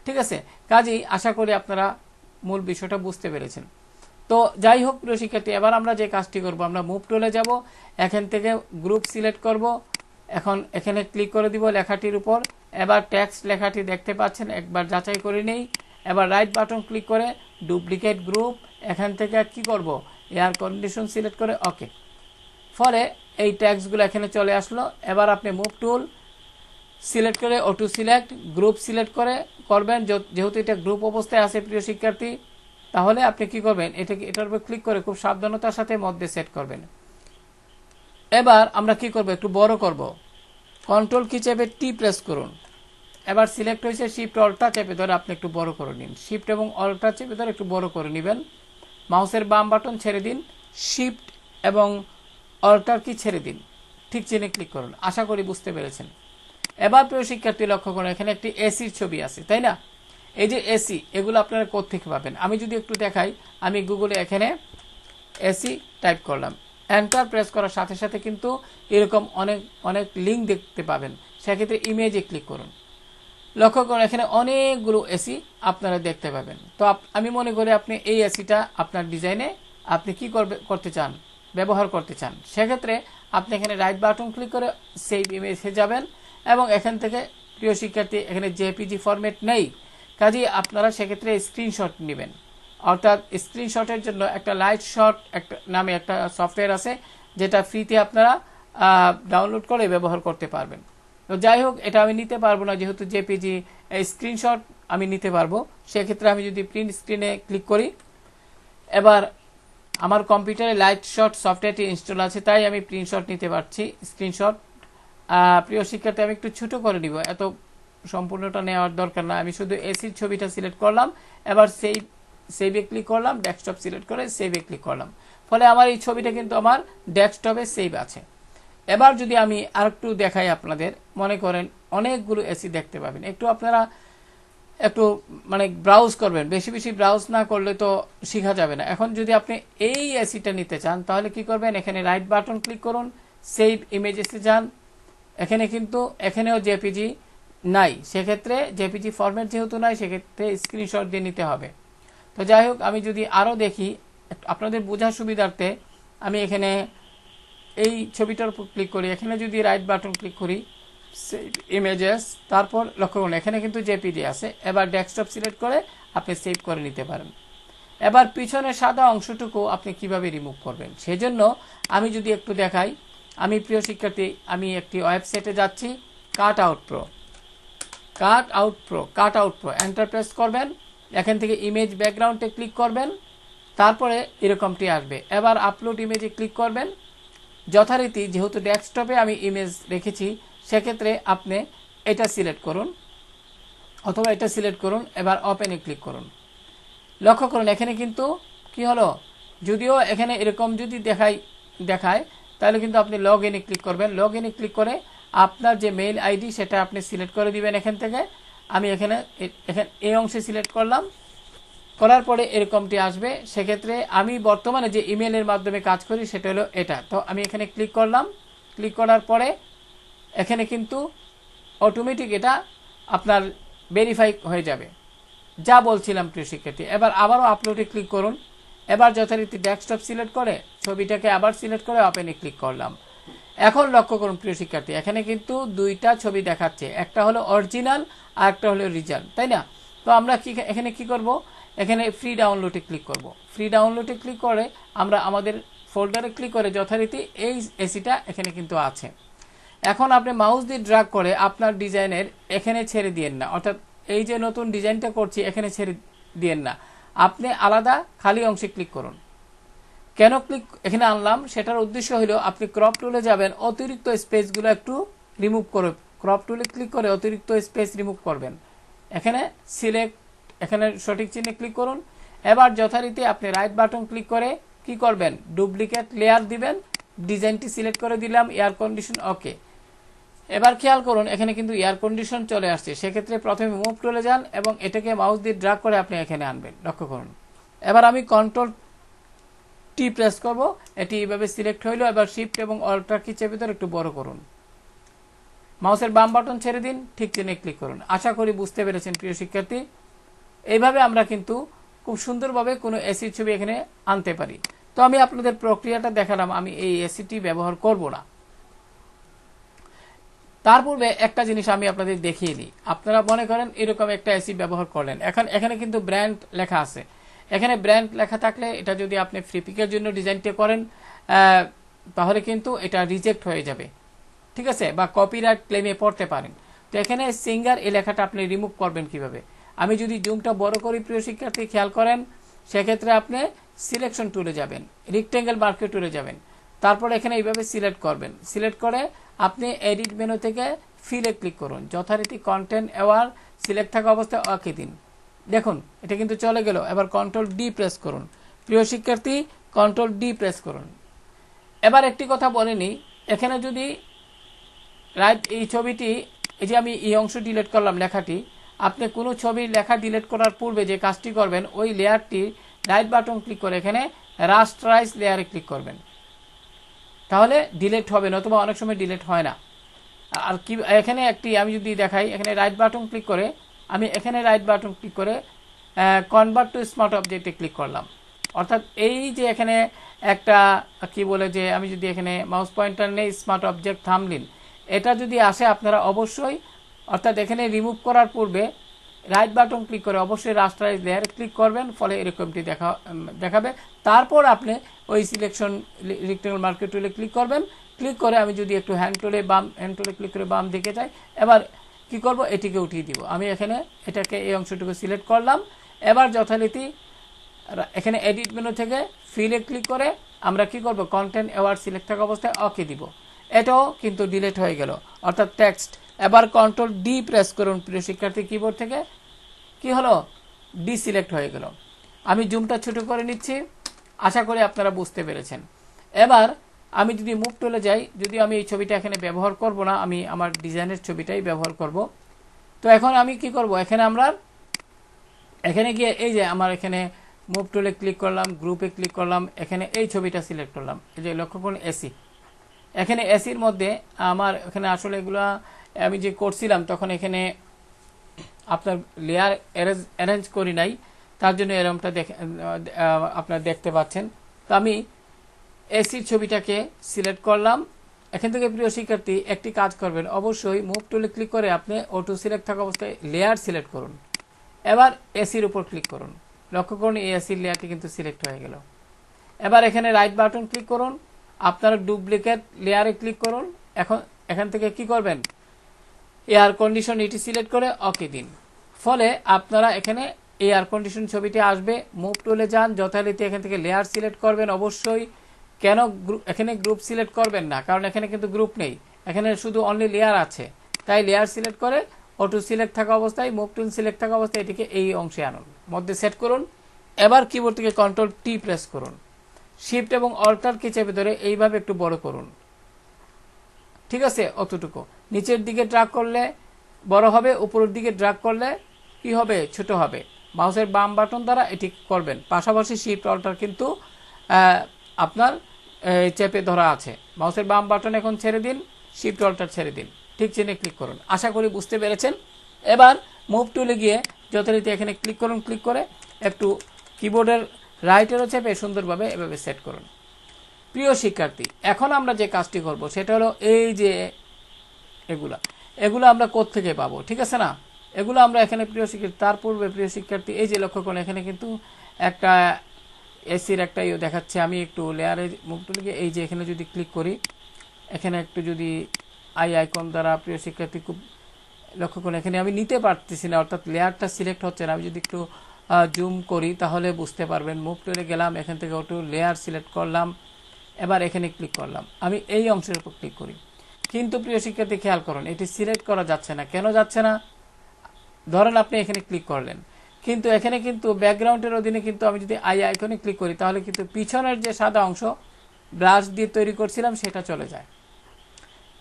ঠিক আছে? কাজেই আশা করি আপনারা মূল বিষয়টা বুঝতে পেরেছেন। তো যাই হোক প্রিয় শিক্ষার্থী, এবার আমরা যে কাজটি করব, আমরা মুভ টুলে যাব, এখান থেকে গ্রুপ সিলেক্ট করব, এখন এখানে ক্লিক করে দিব লেখাটির উপর। এবার টেক্সট লেখাটি দেখতে পাচ্ছেন, একবার যাচাই করে নেই। এবার রাইট বাটন ক্লিক করে ডুপ্লিকেট গ্রুপ, এখান থেকে কি করব, এয়ার কন্ডিশন সিলেক্ট করে ওকে, ফলে এই টেক্সটগুলো এখানে চলে আসলো। এবার আপনি মুভ টুল সিলেক্ট করে অটো সিলেক্ট গ্রুপ সিলেক্ট করবেন, যেহেতু এটা গ্রুপ অবস্থায় আছে প্রিয় শিক্ষার্থী, তাহলে আপনি কি করবেন, এটার উপর ক্লিক করে খুব সাবধানতার সাথে মধ্যে সেট করবেন। এবার আমরা কি করব, একটু বড় করব, কন্ট্রোল কি চেপে টি প্রেস করুন। এবার সিলেক্ট হয়েছে, শিফট অল্টা চেপে ধরে আপনি একটু বড় করে নিন, শিফট এবং অল্টা চেপে ধরে একটু বড় করে নেবেন। মাউসের বাম বাটন ছেড়ে দিন, শিফট এবং অল্টার কি ছেড়ে দিন, ঠিক চিহ্নে ক্লিক করুন। আশা করি বুঝতে পেরেছেন। এবার প্রিয় শিক্ষার্থী লক্ষ্য করুন, এখানে একটি এসির ছবি আছে, তাই না? এই যে এসি, এগুলো আপনারা কোত্থেকে পাবেন আমি যদি একটু দেখাই, আমি গুগলে এখানে এসি টাইপ করলাম, এন্টার প্রেস করার সাথে সাথে কিন্তু এরকম অনেক লিঙ্ক দেখতে পাবেন। সেক্ষেত্রে ইমেজে ক্লিক করুন, লক্ষ্য করুন এখানে অনেকগুলো এসি আপনারা দেখতে পাবেন। তো আমি মনে করি আপনি এই এসিটা আপনার ডিজাইনে আপনি কি করতে চান, ব্যবহার করতে চান, সেক্ষেত্রে আপনি এখানে রাইট বাটন ক্লিক করে সেভ ইমেজে যাবেন এবং এখান থেকে প্রিয় শিক্ষার্থী এখানে জেপিজি ফরম্যাট নেই, কাজেই আপনারা সেক্ষেত্রে স্ক্রিনশট নেবেন। অর্থাৎ স্ক্রিনশটের জন্য একটা লাইট শট নামে একটা সফটওয়্যার আছে, যেটা ফ্রিতে আপনারা ডাউনলোড করে ব্যবহার করতে পারবেন। তো যাই হোক, এটা আমি নিতে পারবো না, যেহেতু জেপিজি স্ক্রিনশট আমি নিতে পারবো। সেক্ষেত্রে আমি যদি প্রিন্ট স্ক্রিনে ক্লিক করি, এবার আমার কম্পিউটারে লাইট শট সফটওয়্যারটি ইনস্টল আছে, তাই আমি প্রিন্টশট নিতে পারছি। স্ক্রিনশট প্রিয় শিক্ষার্থী আমি একটু ছোট করে দিব, এত সম্পূর্ণটা নেওয়ার দরকার না। আমি শুধু এসির ছবিটা সিলেক্ট করলাম, এবার সেভে ক্লিক করলাম, ডেস্কটপ সিলেক্ট করে সেভে ক্লিক করলাম, ফলে আমার এই ছবিটা কিন্তু আমার ডেস্কটপে সেভ আছে। এবার যদি আমি আরেকটু দেখাই আপনাদের, মনে করেন অনেকগুলো এসি দেখতে পাবেন, একটু আপনারা একটু মানে ব্রাউজ করবেন, বেশি বেশি ব্রাউজ না করলে তো শেখা যাবে না। এখন যদি আপনি এই এসিটা নিতে চান তাহলে কি করবেন, এখানে রাইট বাটন ক্লিক করুন, সেভ ইমেজেসে যান। এখানে কিন্তু এখানেও জেপিজি নাই, সেক্ষেত্রে জেপিজি ফরম্যাট যেহেতু নাই সেক্ষেত্রে স্ক্রিনশট দিয়ে নিতে হবে। তো যাই হোক, আমি যদি আরও দেখি আপনাদের বোঝার সুবিধার্থে, আমি এখানে এই ছবিটার উপর ক্লিক করি, এখানে যদি রাইট বাটন ক্লিক করি, সেভ ইমেজেস, তারপর লক্ষ্য করুন এখানে কিন্তু জেপিজি আছে। এবার ডেস্কটপ সিলেক্ট করে আপনি সেভ করে নিতে পারেন। এবার পিছনের সাদা অংশটুকু আপনি কিভাবে রিমুভ করবেন, সেজন্য আমি যদি একটু দেখাই, আমি প্রিয় শিক্ষার্থী আমি একটি ওয়েবসাইটে যাচ্ছি, cut out pro enter press করবেন, এখান থেকে ইমেজ ব্যাকগ্রাউন্ডে ক্লিক করবেন, তারপরে এরকমটি আসবে। এবার আপলোড ইমেজে ক্লিক করবেন, যথারীতি যেহেতু ডেস্কটপে আমি ইমেজ রেখেছি সেক্ষেত্রে আপনি এটা সিলেক্ট করুন অথবা এটা সিলেক্ট করুন, এবার ওপেনে ক্লিক করুন। লক্ষ্য করুন এখানে কিন্তু কি হলো, যদিও এখানে এরকম যদি দেখায় তাহলে কিন্তু আপনি লগ ইনে ক্লিক করবেন। লগ ইনে ক্লিক করে আপনার যে মেইল আইডি সেটা আপনি সিলেক্ট করে দিবেন। এখান থেকে আমি এখানে এই অংশে সিলেক্ট করলাম, করার পরে এরকমটি আসবে। সেক্ষেত্রে আমি বর্তমানে যে ইমেলের মাধ্যমে কাজ করি সেটা হলো এটা। তো আমি এখানে ক্লিক করলাম, ক্লিক করার পরে এখানে কিন্তু অটোমেটিক এটা আপনার ভেরিফাই হয়ে যাবে, যা বলছিলাম প্রিয় শিক্ষার্থী। এবার আবারও আপলোডে ক্লিক করুন, এবার যথারীতি ডেস্কটপ সিলেক্ট করে ছবিটাকে আবার সিলেক্ট করে ওপেনে ক্লিক করলাম। এখন লক্ষ্য করুন প্রিয় শিক্ষার্থী, এখানে কিন্তু দুইটা ছবি দেখাচ্ছে, একটা হলো অরিজিনাল আর একটা হলো রিজাল, তাই না? তো আমরা এখানে কি করব, এখানে ফ্রি ডাউনলোডে ক্লিক করব। ফ্রি ডাউনলোডে ক্লিক করে আমরা আমাদের ফোল্ডারে ক্লিক করে যথারীতি এই এসিটা এখানে কিন্তু আছে। এখন আপনি মাউস দিয়ে ড্র্যাগ করে আপনার ডিজাইনের এখানে ছেড়ে দিয়েন না, অর্থাৎ এই যে নতুন ডিজাইনটা করছি এখানে ছেড়ে দিয়েন না, আপনি আলাদা খালি অংশে ক্লিক করুন। কেন ক্লিক এখানে আনলাম, সেটার উদ্দেশ্য হলো আপনি ক্রপ টুলে যাবেন, অতিরিক্ত স্পেসগুলো একটু রিমুভ করে ক্রপ টুলে ক্লিক করে অতিরিক্ত স্পেস রিমুভ করবেন। এখানে সিলেক্ট, এখানে সঠিক চিহ্নে ক্লিক করুন। এবার যথারীতি আপনি রাইট বাটন ক্লিক করে কি করবেন, ডুপ্লিকেট লেয়ার দিবেন, ডিজাইনটি সিলেক্ট করে দিলাম, এয়ার কন্ডিশন ওকে। এবার খেয়াল করুন এখানে কিন্তু এয়ার কন্ডিশন চলে আসছে, সেক্ষেত্রে প্রথমে মুভ টুলে যান এবং এটাকে মাউস দিয়ে ড্র্যাগ করে আপনি এখানে আনবেন। লক্ষ্য করুন এবার আমি কন্ট্রোল টি প্রেস করব, এটি এইভাবে সিলেক্ট হইলো। এবার শিফট এবং অল্টার কি চেপে ধরে একটু বড় করুন, মাউসের বাম বাটন ছেড়ে দিন, ঠিক চিহ্নে ক্লিক করুন। আশা করি বুঝতে পেরেছেন প্রিয় শিক্ষার্থী। এইভাবে আমরা কিন্তু খুব সুন্দরভাবে কোনো এসির ছবি এখানে আনতে পারি। তো আমি আপনাদের প্রক্রিয়াটা দেখালাম, আমি এই এসিটি ব্যবহার করব না। তার পূর্বে একটা জিনিস আমি আপনাদের দেখিয়ে দিই। আপনারা মনে করেন এরকম একটা এসি ব্যবহার করলেন, এখন এখানে কিন্তু ব্র্যান্ড লেখা আছে। এখানে ব্র্যান্ড লেখা থাকলে এটা যদি আপনি ফ্রি পিকের জন্য ডিজাইনটা করেন তাহলে কিন্তু এটা রিজেক্ট হয়ে যাবে, ঠিক আছে, বা কপিরাইট ক্লেমে পড়তে পারেন। তো এখানে সিঙ্গার এই লেখাটা আপনি রিমুভ করবেন কিভাবে, আমি যদি জুমটা বড় করি প্রিয় শিক্ষার্থী খেয়াল করেন, সেক্ষেত্রে আপনি সিলেকশন টুলে যাবেন, রেক্টেঙ্গেল মার্কে টুলে যাবেন, তারপর এখানে এইভাবে সিলেক্ট করবেন। সিলেক্ট করে আপনি এডিট মেনু থেকে ফিলে ক্লিক করুন, যথারীতি কন্টেন্ট অ্যাওয়ার সিলেক্ট থাকা অবস্থায় ওকে দিন। দেখুন এটা কিন্তু চলে গেল। এবার কন্ট্রোল ডি প্রেস করুন প্রিয় শিক্ষার্থী, কন্ট্রোল ডি প্রেস করুন। এবার একটি কথা বলিনি, এখানে যদি রাইট এই ছবিটি, এই যে আমি এই অংশ ডিলিট করলাম লেখাটি, আপনি কোনো ছবি লেখা ডিলিট করার পূর্বে যে কাজটি করবেন, ওই লেয়ারটি রাইট বাটন ক্লিক করে এখানে রাস্টারাইজ লেয়ারে ক্লিক করবেন, তাহলে ডিলিট হবে, নতুবা অনেক সময় ডিলিট হয় না। আর কি এখানে একটি আমি যদি দেখাই, এখানে রাইট বাটন ক্লিক করে আমি এখানে রাইট বাটন ক্লিক করে কনভার্ট টু স্মার্ট অবজেক্টে ক্লিক করলাম। অর্থাৎ এই যে এখানে একটা কি বলে যে আমি যদি এখানে মাউস পয়েন্টার নেই, স্মার্ট অবজেক্ট থাম্বনেইল, এটা যদি আসে আপনারা অবশ্যই, অর্থাৎ এখানে রিমুভ করার পূর্বে রাইট বাটন ক্লিক করে অবশ্যই রাস্টারাইজ লেয়ারে ক্লিক করবেন, ফলে এরকমটি দেখাবে। তারপর আপনি ওই সিলেকশন রেক্টেঙ্গেল মার্কে টুলে ক্লিক করবেন। ক্লিক করে আমি যদি একটু হ্যান্ড টুলে ক্লিক করে বাম দিকে যাই, এবার কি করব, এটিকে উঠিয়ে দিব। আমি এখানে এটাকে এই অংশটুকু সিলেক্ট করলাম। এবার যথারীতি এখানে এডিট মেনু থেকে ফিলে ক্লিক করে আমরা কি করব, কন্টেন্ট অ্যাওয়ার্ড সিলেক্ট থাকা অবস্থায় ওকে দিব। এটাও কিন্তু ডিলিট হয়ে গেল, অর্থাৎ টেক্সট। এবার কন্ট্রোল ডি প্রেস করুন প্রিয় শিক্ষার্থী, কিবোর্ড থেকে কি হলো, ডি সিলেক্ট হয়ে গেল। আমি জুমটা ছোট করে নিচ্ছি, আশা করি আপনারা বুঝতে পেরেছেন। এবার আমি যদি মুভ টুলে যাই, যদি আমি এই ছবিটা এখানে ব্যবহার করব না, আমি আমার ডিজাইনের ছবিটাই ব্যবহার করব। তো এখন আমি কি করব, এখানে গিয়ে এই যে আমার এখানে মুভ টুলে ক্লিক করলাম, গ্রুপে ক্লিক করলাম, এখানে এই ছবিটা সিলেক্ট করলাম। এই যে লক্ষ্য করুন এসি, এখানে এসির মধ্যে আমার এখানে আসলে এগুলো আমি যে করছিলাম তখন এখানে আপনার লেয়ার অ্যারেঞ্জ করি নাই, তার জন্য এরকমটা আপনারা দেখতে পাচ্ছেন। তো আমি এসির ছবিটাকে সিলেক্ট করলাম। এখান থেকে প্রিয় শিক্ষার্থী একটি কাজ করবেন, অবশ্যই মুভ টুলে ক্লিক করে আপনি অটো সিলেক্ট থাকা অবস্থায় লেয়ার সিলেক্ট করুন। এবার এসির উপর ক্লিক করুন, লক্ষ্য করুন এই এসির লেয়ারটি কিন্তু সিলেক্ট হয়ে গেল। এবার এখানে রাইট বাটন ক্লিক করুন, আপনারা ডুপ্লিকেট লেয়ারে ক্লিক করুন। এখান থেকে কি করবেন, এয়ার কন্ডিশন এটি সিলেক্ট করে ওকে দিন। ফলে আপনারা এখানে এয়ার কন্ডিশন ছবিটি আসবে। মুভ টুলে যান, যথারীতি এখান থেকে লেয়ার সিলেক্ট করবেন অবশ্যই। কেন এখানে গ্রুপ সিলেক্ট করবেন না, কারণ এখানে কিন্তু গ্রুপ নেই, এখানে শুধু অনলি লেয়ার আছে। তাই লেয়ার সিলেক্ট করে অটো সিলেক্ট থাকা অবস্থায়, মুভ টুল সিলেক্ট থাকা অবস্থায় এটিকে এই অংশে আনুন, মধ্যে সেট করুন। এবার কিবোর্ড থেকে কন্ট্রোল টি প্রেস করুন, শিফট এবং অল্টার কি চেপে ধরে এইভাবে একটু বড় করুন। ঠিক আছে, অতটুকু। নিচের দিকে ড্রাগ করলে বড় হবে, উপরের দিকে ড্রাগ করলে কি হবে, ছোট হবে। মাউসের বাম বাটন দ্বারা এটি করবেন, পাশাপাশি শিফট অল্টার কিন্তু আপনার চেপে ধরা আছে। মাউসের বাম বাটন এখন ছেড়ে দিন, শিফট অল্টার ছেড়ে দিন, ঠিক চিহ্নে ক্লিক করুন। আশা করি বুঝতে পেরেছেন। এবার মুভ টুলে গিয়ে যথারীতি এখানে ক্লিক করুন, ক্লিক করে একটু কিবোর্ডের রাইটেরও চেপে সুন্দরভাবে এভাবে সেট করুন। প্রিয় শিক্ষার্থী, এখন আমরা যে কাজটি করব সেটা হলো এই যে এগুলো আমরা কোত্থেকে পাবো, ঠিক আছে না? এগুলো আমরা এখানে প্রিয় শিক্ষার্থী, তার পূর্বে প্রিয় শিক্ষার্থী এই যে লক্ষ্য করুন এখানে কিন্তু একটা এসির একটা দেখাচ্ছে। আমি একটু লেয়ারে মুভ টুলে গিয়ে এই যে এখানে যদি ক্লিক করি, এখানে একটু যদি আইকন দ্বারা প্রিয় শিক্ষার্থী খুব লক্ষ্য করুন এখানে আমি নিতে পারতেছি না, অর্থাৎ লেয়ারটা সিলেক্ট হচ্ছে না। আমি যদি একটু জুম করি তাহলে বুঝতে পারবেন। মুভ টুলে গেলাম, এখান থেকে একটু লেয়ার সিলেক্ট করলাম, এবার এখানে ক্লিক করলাম। আমি এই অংশের উপর ক্লিক করি, কিন্তু প্রিয় শিক্ষার্থী খেয়াল করুন এটি সিলেক্ট করা যাচ্ছে না। কেন যাচ্ছে না? ধরেন আপনি এখানে ক্লিক করলেন, কিন্তু এখানে কিন্তু ব্যাকগ্রাউন্ডের অধীনে কিন্তু আমি যদি আইকনে ক্লিক করি তাহলে কিন্তু পিছনের যে সাদা অংশ ব্রাশ দিয়ে তৈরি করছিলাম সেটা চলে যায়।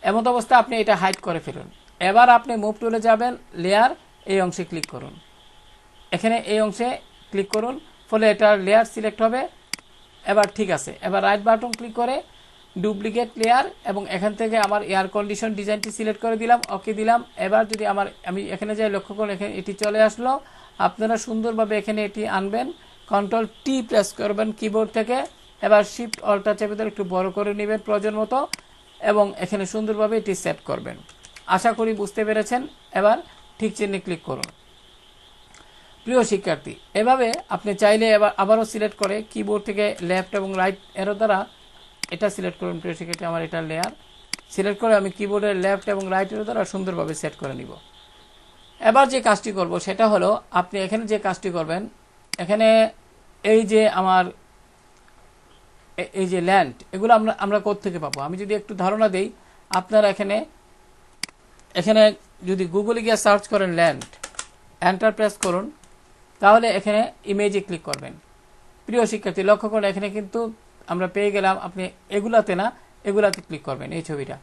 এমন অবস্থা আপনি এটা হাইড করে ফেলুন। এবার আপনি মুভ টুলে যাবেন, লেয়ার এই অংশে ক্লিক করুন, এখানে এই অংশে ক্লিক করুন, ফলে এটা লেয়ার সিলেক্ট হবে। এবার ঠিক আছে, এবার রাইট বাটন ক্লিক করে ডুপ্লিকেট লেয়ার এবং এখান থেকে আমার এয়ার কন্ডিশন ডিজাইনটি সিলেক্ট করে দিলাম, ওকে দিলাম। এবার যদি আমি এখানে যাই, লক্ষ্য করুন এখানে এটি চলে আসলো। আপনারা সুন্দরভাবে এখানে এটি আনবেন, কন্ট্রোল টি প্রেস করবেন কিবোর্ড থেকে। এবার শিফট অল্টার চেপে ধরে একটু বড় করে নেবেন প্রয়োজন মতো এবং এখানে সুন্দরভাবে এটি সেট করবেন। আশা করি বুঝতে পেরেছেন। এবার ঠিক চিহ্নে ক্লিক করুন। প্রিয় শিক্ষার্থী, এভাবে আপনি চাইলে এবার আবারও সিলেক্ট করে কিবোর্ড থেকে লেফট এবং রাইট এরো দ্বারা এটা সিলেক্ট করুন। প্রিয় শিক্ষার্থী, আমার এটা লেয়ার সিলেক্ট করে আমি কিবোর্ডের লেফট এবং রাইট এরো দ্বারা সুন্দরভাবে সেট করে নিব। এবার যে কাজটি করব সেটা হলো, আপনি এখানে যে কাজটি করবেন, এখানে এই যে আমার এই যে ল্যান্ড, এগুলো আমরা কোত্থেকে পাবো? আমি যদি একটু ধারণা দেই, আপনারা এখানে যদি গুগলে গিয়ে সার্চ করেন ল্যান্ড, এন্টার প্রেস করুন, তাহলে এখানে ইমেজে ক্লিক করবেন। প্রিয় শিক্ষার্থী, লক্ষ্য করুন এখানে কিন্তু আমরা পেয়ে গেলাম। আপনি এগুলাতে না, এগুলাতে ক্লিক করবেন, এই ছবিটা।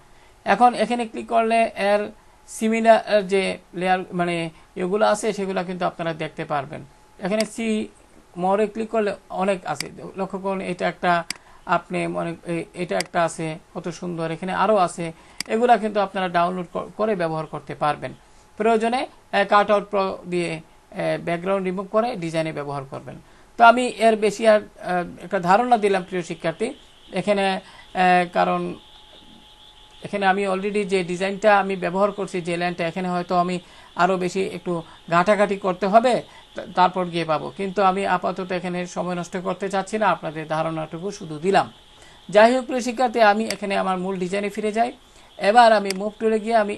এখন এখানে ক্লিক করলে এর সিমিলার যে লেয়ার মানে এগুলো আছে সেগুলো কিন্তু আপনারা দেখতে পারবেন। এখানে সি মোরে ক্লিক করলে অনেক আছে, লক্ষ্য করুন এটা একটা, আপনি এটা একটা আছে, কত সুন্দর। এখানে আরও আছে, এগুলা কিন্তু আপনারা ডাউনলোড করে ব্যবহার করতে পারবেন। প্রয়োজনে কাট আউট প্রো দিয়ে ব্যাকগ্রাউন্ড রিমুভ করে ডিজাইনে ব্যবহার করবেন। তো আমি এর বেশি আর একটা ধারণা দিলাম প্রিয় শিক্ষার্থী এখানে, কারণ এখানে আমি অলরেডি যে ডিজাইনটা আমি ব্যবহার করছি, যে লাইনটা, এখানে হয়তো আমি আরও বেশি একটু ঘাটাঘাটি করতে হবে, তারপর গিয়ে পাবো। কিন্তু আমি আপাতত এখানে সময় নষ্ট করতে চাচ্ছি না, আপনাদের ধারণাটুকু শুধু দিলাম। যাই হোক প্রিয় শিক্ষার্থী, আমি এখানে আমার মূল ডিজাইনে ফিরে যাই। এবার আমি মুভ টুলে গিয়ে আমি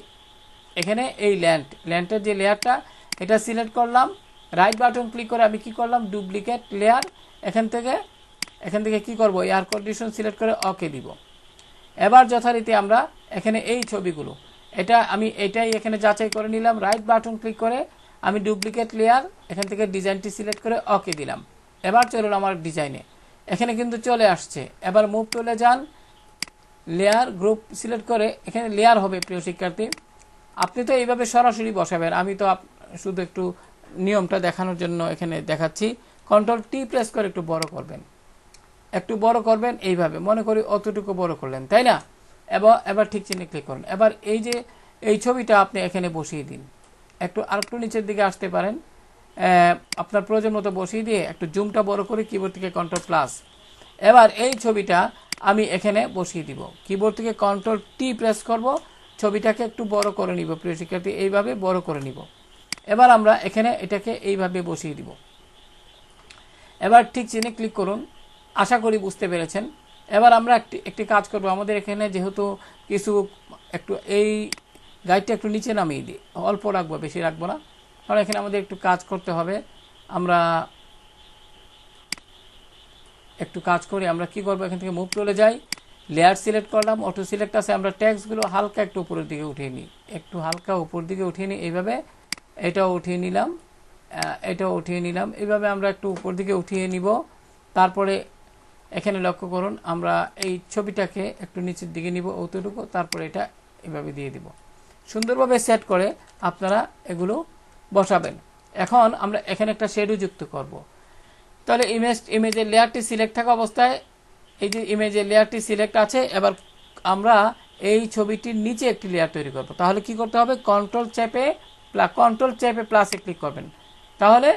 এখানে এই ল্যান্ডের যে লেয়ারটা এটা সিলেক্ট করলাম, রাইট বাটন ক্লিক করে আমি কি করলাম, ডুপ্লিকেট লেয়ার, এখান থেকে কি করব, এয়ার কন্ডিশন সিলেক্ট করে ওকে দিব। এবার যথারীতি আমরা এখানে এই ছবিগুলো আমি এটাই এখানে যাচাই করে নিলাম, রাইট বাটন ক্লিক করে আমি ডুপ্লিকেট লেয়ার এখান থেকে ডিজাইনটি সিলেক্ট করে ওকে দিলাম। এবার চলুন আমার ডিজাইনে, এখানে কিন্তু চলে আসছে। এবার মুভ টুলে যান, লেয়ার গ্রুপ সিলেক্ট করে এখানে লেয়ার হবে। প্রিয় শিক্ষার্থী, আপনি তো এইভাবে সরাসরি বসাবেন, আমি তো শুধু একটু নিয়মটা দেখানোর জন্য এখানে দেখাচ্ছি। কন্ট্রোল টি প্রেস করে একটু বড় করবেন এইভাবে, মনে করি অতটুকু বড় করলেন, তাই না? এবার ঠিক চিহ্নে ক্লিক করুন। এবার এই ছবিটা আপনি এখানে বসিয়ে দিন, আরেকটু নিচের দিকে আসতে পারেন, আপনার প্রয়োজন মতো বসিয়ে দিয়ে একটু জুমটা বড় করে কিবোর্ড থেকে কন্ট্রোল প্লাস। এবার এই ছবিটা আমি এখানে বসিয়ে দিব, কিবোর্ড থেকে কন্ট্রোল টি প্রেস করব, ছবিটাকে একটু বড় করে নিব। প্রিয় শিক্ষার্থী, এইভাবে বড় করে নিব। এবার আমরা এখানে এটাকে এইভাবে বসিয়ে দিব। এবার ঠিক চিহ্নে ক্লিক করুন। আশা করি বুঝতে পেরেছেন। এবার আমরা একটি কাজ করব, আমাদের এখানে যেহেতু এই গাইডটা একটু নিচে নামিয়ে দিই, অল্প রাখবো, বেশি রাখবো না, কারণ এখানে আমাদের একটু কাজ করতে হবে। আমরা একটু কাজ করি, আমরা কি করব, এখান থেকে মুভ টুলে যাই, লেয়ার সিলেক্ট করলাম, অটো সিলেক্ট আছে, আমরা টেক্সটগুলো হালকা একটু উপরের দিকে উঠিয়ে নিই, এইভাবে এটাও উঠিয়ে নিলাম, এইভাবে আমরা একটু উপর দিকে উঠিয়ে নিব। তারপরে এখানে লক্ষ্য করুন, আমরা এই ছবিটাকে একটু নিচের দিকে নিব অতটুকু, তারপরে এটা এভাবে দিয়ে দিব। সুন্দরভাবে সেট করে আপনারা এগুলো বসাবেন। এখন আমরা এখানে একটা শেডো যুক্ত করব। তাহলে ইমেজের লেয়ারটি সিলেক্ট থাকা অবস্থায় এই যে ইমেজের লেয়ারটি সিলেক্ট আছে, এবার আমরা এই ছবিটির নিচে একটি লেয়ার তৈরি করব। তাহলে কি করতে হবে, কন্ট্রোল চেপে প্লাসে ক্লিক করবেন। তাহলে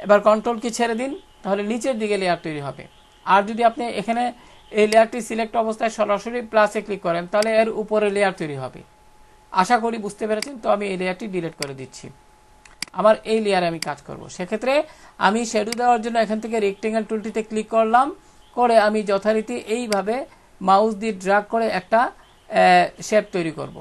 এবার কন্ট্রোল কি ছেড়ে দিন, তাহলে নিচের দিকে লেয়ার তৈরি হবে। আর যদি আপনি এখানে এই লেয়ারটি সিলেক্ট অবস্থায় সরাসরি প্লাসে ক্লিক করেন, তাহলে এর উপরে লেয়ার তৈরি হবে। আশা করি বুঝতে পেরেছেন। তো আমি এই লেয়ারটি ডিলিট করে দিচ্ছি, আমার এই লেয়ারে আমি কাজ করব। সেক্ষেত্রে আমি শ্যাডো দেওয়ার জন্য এখান থেকে রেক্টেঙ্গেল টুলটিতে ক্লিক করলাম, করে আমি যথারীতি এইভাবে মাউস দিয়ে ড্র্যাগ করে একটা শেপ তৈরি করব।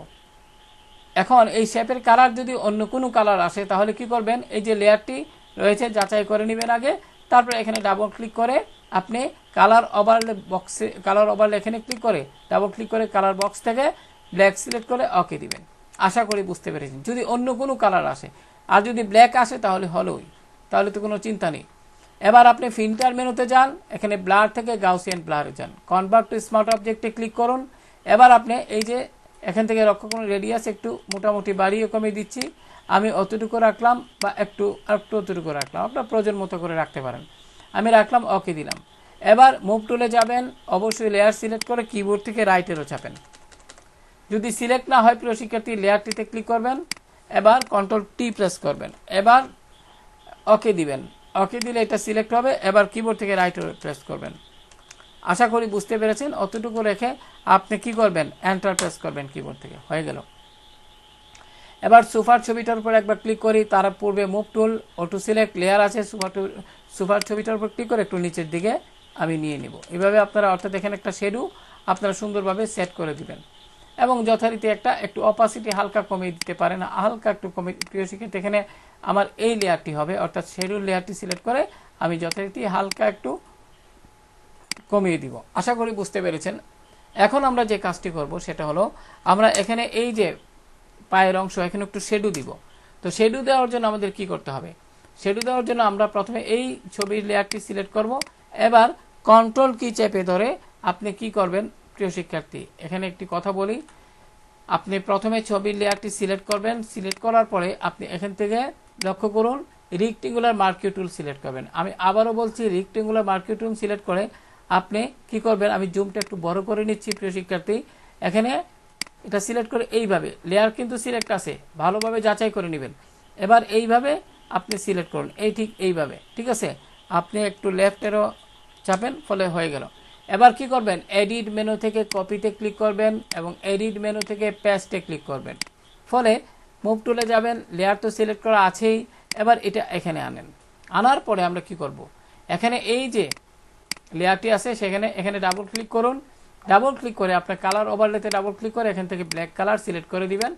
এখন এই শেপের কালার যদি অন্য কোনো কালার আসে, তাহলে কি করবেন, এই যে লেয়ারটি রয়েছে যাচাই করে নেবেন আগে, তারপরে এখানে ডাবল ক্লিক করে আপনি কালার ওভারলে এখানে ক্লিক করে ডাবল ক্লিক করে কালার বক্স থেকে ব্ল্যাক সিলেক্ট করে ওকে দিবেন। আশা করি বুঝতে পেরেছেন। যদি অন্য কোনো কালার আসে, আর যদি ব্ল্যাক আসে তাহলে তো কোনো চিন্তা নেই। এবার আপনি ফিল্টার মেনুতে যান, এখানে ব্লার থেকে গাউসিয়ান ব্লারে যান, কনভার্ট টু স্মার্ট অবজেক্টে ক্লিক করুন। এবার আপনি এই যে এখান থেকে লক্ষ্য করুন, রেডিয়াস একটু মোটামুটি বাড়িয়ে কমিয়ে দিচ্ছি, আমি অতটুকু রাখলাম বা একটু অতটুকু রাখলাম, আপনার প্রয়োজন মতো করে রাখতে পারেন। আমি রাখলাম, ওকে দিলাম। এবার মুভ টুলে যাবেন, অবশ্যই লেয়ার সিলেক্ট করে কিবোর্ড থেকে রাইট এরো চাপেন। যদি সিলেক্ট না হয়, প্রিয় শিক্ষার্থী, লেয়ারটিতে ক্লিক করবেন, এবার কন্ট্রোল টি প্রেস করবেন, এবার ওকে দিবেন। ওকে দিলে এটা সিলেক্ট হবে। এবার কিবোর্ড থেকে রাইট প্রেস করবেন। আশা করি বুঝতে পেরেছেন। অতটুকু রেখে আপনি কি করবেন, এন্টার প্রেস করবেন কিবোর্ড থেকে, হয়ে গেল। এবার সোফার ছবিটার উপর একবার ক্লিক করি, তার পূর্বে move tool, auto select, layer আছে, সোফার ছবিটার উপর ক্লিক করে একটু নিচের দিকে আমি নিয়ে নিব। এভাবে আপনারা, অর্থাৎ এখানে একটা শেডো আপনারা সুন্দরভাবে সেট করে দিবেন, এবং যথারীতি একটু অপাসিটি হালকা কমিয়ে দিতে পারেন, হালকা একটু কমিয়ে। প্রিয় শিক্ষার্থী, এখানে আমার এই লেয়ারটি হবে, অর্থাৎ শেডো লেয়ারটি সিলেক্ট করে আমি যথারীতি হালকা একটু কমিয়ে দিব। আশা করি বুঝতে পেরেছেন। এখন আমরা যে কাজটি করব সেটা হলো, আমরা এখানে এই যে পায়ের অংশ, এখানে একটু শেডো দিব। তো শেডো দেওয়ার জন্য আমাদের কি করতে হবে, শেডো দেওয়ার জন্য আমরা প্রথমে এই ছবির লেয়ারটি সিলেক্ট করব। এবার কন্ট্রোল কি চেপে ধরে আপনি কি করবেন, প্রিয় শিক্ষার্থী, এখানে একটি কথা বলি, আপনি প্রথমে ছবির লেয়ারটি সিলেক্ট করবেন। সিলেক্ট করার পরে আপনি এখান থেকে লক্ষ্য করুন, রেক্টেঙ্গুলার মার্কিং টুল সিলেক্ট করবেন। আমি আবারও বলছি, রেক্টেঙ্গুলার মার্কিং টুল সিলেক্ট করে আপনি কি করবেন, আমি জুমটা একটু বড় করে নিচ্ছি। প্রিয় শিক্ষার্থী, এখানে এটা সিলেক্ট করে এইভাবে, লেয়ার কিন্তু সিলেক্ট আছে, ভালোভাবে যাচাই করে নেবেন। এবার এইভাবে আপনি সিলেক্ট করুন, ঠিক এইভাবে, ঠিক আছে। আপনি একটু লেফটেরও চাপেন, ফলে হয়ে গেল। এবার কি করবেন, এডিট মেনু থেকে কপিতে ক্লিক করবেন এবং এডিট মেনু থেকে পেস্টে ক্লিক করবেন, ফলে মুভ টুলে যাবেন, লেয়ার তো সিলেক্ট করা আছেই। এবার এটা এখানে আনার পরে আমরা কি করব, এখানে এই যে লেয়ারটি আছে এখানে ডাবল ক্লিক করুন। ডাবল ক্লিক করে আপনার কালার ওভারলেতে ডাবল ক্লিক করে এখান থেকে ব্ল্যাক কালার সিলেক্ট করে দিবেন,